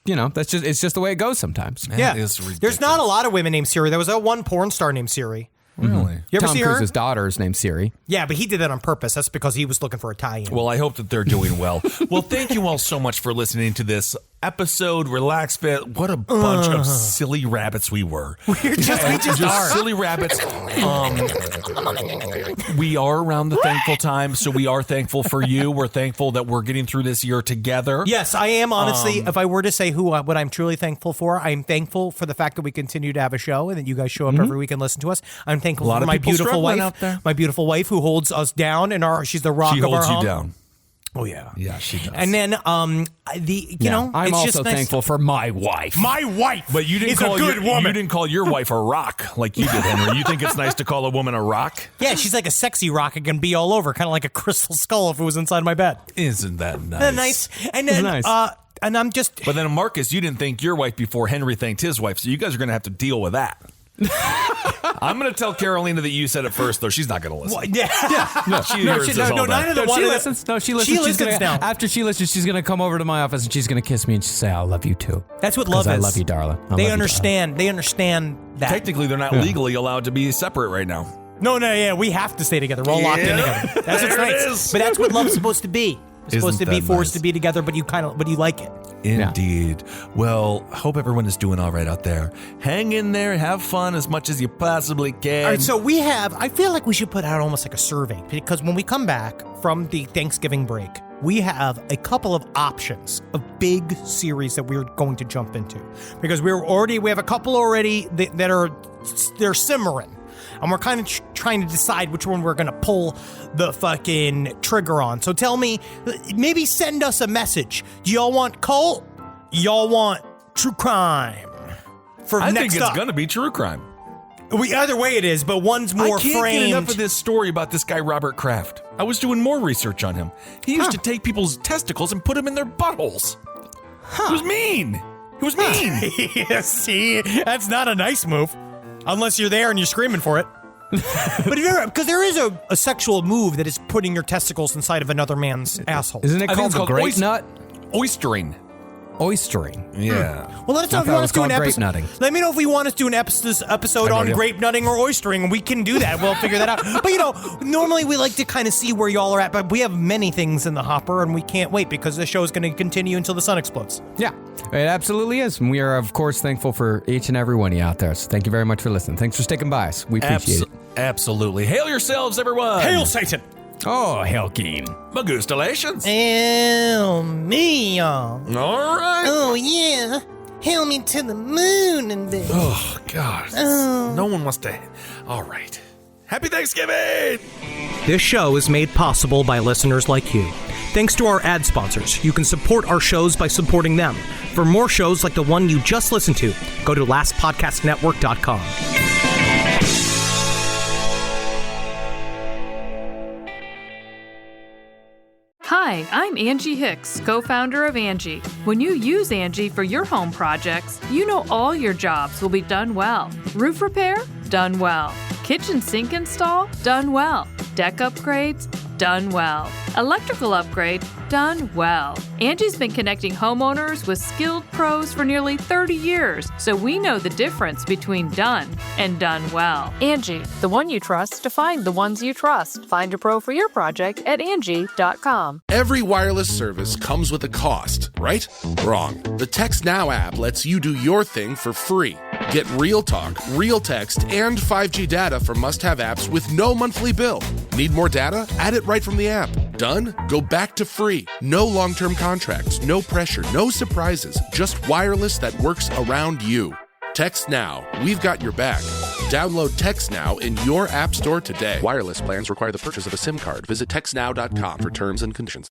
just the way it goes sometimes. Yeah, there's not a lot of women named Siri. There was one porn star named Siri. Really? You ever Tom see her? Cruise's daughter is named Siri. Yeah, but he did that on purpose. That's because he was looking for a tie-in. Well, I hope that they're doing well. Well, thank you all so much for listening to this episode. Relax Fit. What a bunch of silly rabbits we were. We just are silly rabbits. We are around the thankful time, so we are thankful for you. We're thankful that we're getting through this year together. Yes, I am. Honestly, if I were to say what I'm truly thankful for, I'm thankful for the fact that we continue to have a show and that you guys show up every week and listen to us. I'm thankful for my beautiful wife who holds us down, and she's the rock of our home. She holds you down. Oh yeah, yeah, she does. And then I'm it's also just nice thankful for my wife. My wife, but you didn't call a good woman. You didn't call your wife a rock like you did, Henry. You think it's nice to call a woman a rock? Yeah, she's like a sexy rock. It can be all over, kind of like a crystal skull if it was inside my bed. Isn't that nice? Nice. And then and I'm just. But then Marcus, you didn't thank your wife before Henry thanked his wife, so you guys are going to have to deal with that. I'm going to tell Carolina that you said it first, though. She's not going to listen. Well, yeah. No, she listens. She listens. No, she listens. She listens now. After she listens, she's going to come over to my office and she's going to kiss me and she'll say, "I love you too." That's what love is. I love you, darling. They understand. They understand that. Technically, they're not legally allowed to be separate right now. No, yeah, we have to stay together. We're all locked in together. That's what's nice. But that's what love's supposed to be. It's supposed to be forced to be together, but you like it. Indeed. Yeah. Well, hope everyone is doing all right out there. Hang in there, have fun as much as you possibly can. All right, so I feel like we should put out almost like a survey, because when we come back from the Thanksgiving break, we have a couple of options of big series that we're going to jump into, because we have a couple already they're simmering. And we're kind of trying to decide which one we're going to pull the fucking trigger on. So tell me, maybe send us a message. Do y'all want cult? Y'all want true crime? I think it's going to be true crime. Either way it is, but one's more framed. I can't get enough of this story about this guy, Robert Kraft. I was doing more research on him. He used to take people's testicles and put them in their buttholes. It was mean. It was mean. Yeah, see, that's not a nice move. Unless you're there and you're screaming for it. But because there is a sexual move that is putting your testicles inside of another man's asshole. Isn't it called the grape nut? Oystering. Yeah. Well, let us know if you want us to do an grape nutting. Let me know if we want us to do an episode on grape nutting or oystering. We can do that. We'll figure that out. But normally we like to kind of see where y'all are at. But we have many things in the hopper, and we can't wait because the show is going to continue until the sun explodes. Yeah, it absolutely is. And we are, of course, thankful for each and every one of you out there. So thank you very much for listening. Thanks for sticking by us. We appreciate it. Absolutely. Hail yourselves, everyone. Hail Satan. Oh, hail Keen. Magustalations. Hail me, y'all. All right. Oh, yeah. Hail me to the moon and back. Oh, God. No one wants to. All right. Happy Thanksgiving. This show is made possible by listeners like you. Thanks to our ad sponsors. You can support our shows by supporting them. For more shows like the one you just listened to, go to lastpodcastnetwork.com. Hi, I'm Angie Hicks, co-founder of Angie. When you use Angie for your home projects, you know all your jobs will be done well. Roof repair? Done well. Kitchen sink install? Done well. Deck upgrades? Done well. Electrical upgrade? Done well. Angie's been connecting homeowners with skilled pros for nearly 30 years, so we know the difference between done and done well. Angie, the one you trust to find the ones you trust. Find a pro for your project at Angie.com. Every wireless service comes with a cost, right? Wrong. The Text Now app lets you do your thing for free. Get real talk, real text, and 5G data for must-have apps with no monthly bill. Need more data? Add it right from the app. Done? Go back to free. No long-term contracts, no pressure, no surprises. Just wireless that works around you. Text Now. We've got your back. Download Text Now in your app store today. Wireless plans require the purchase of a SIM card. Visit textnow.com for terms and conditions.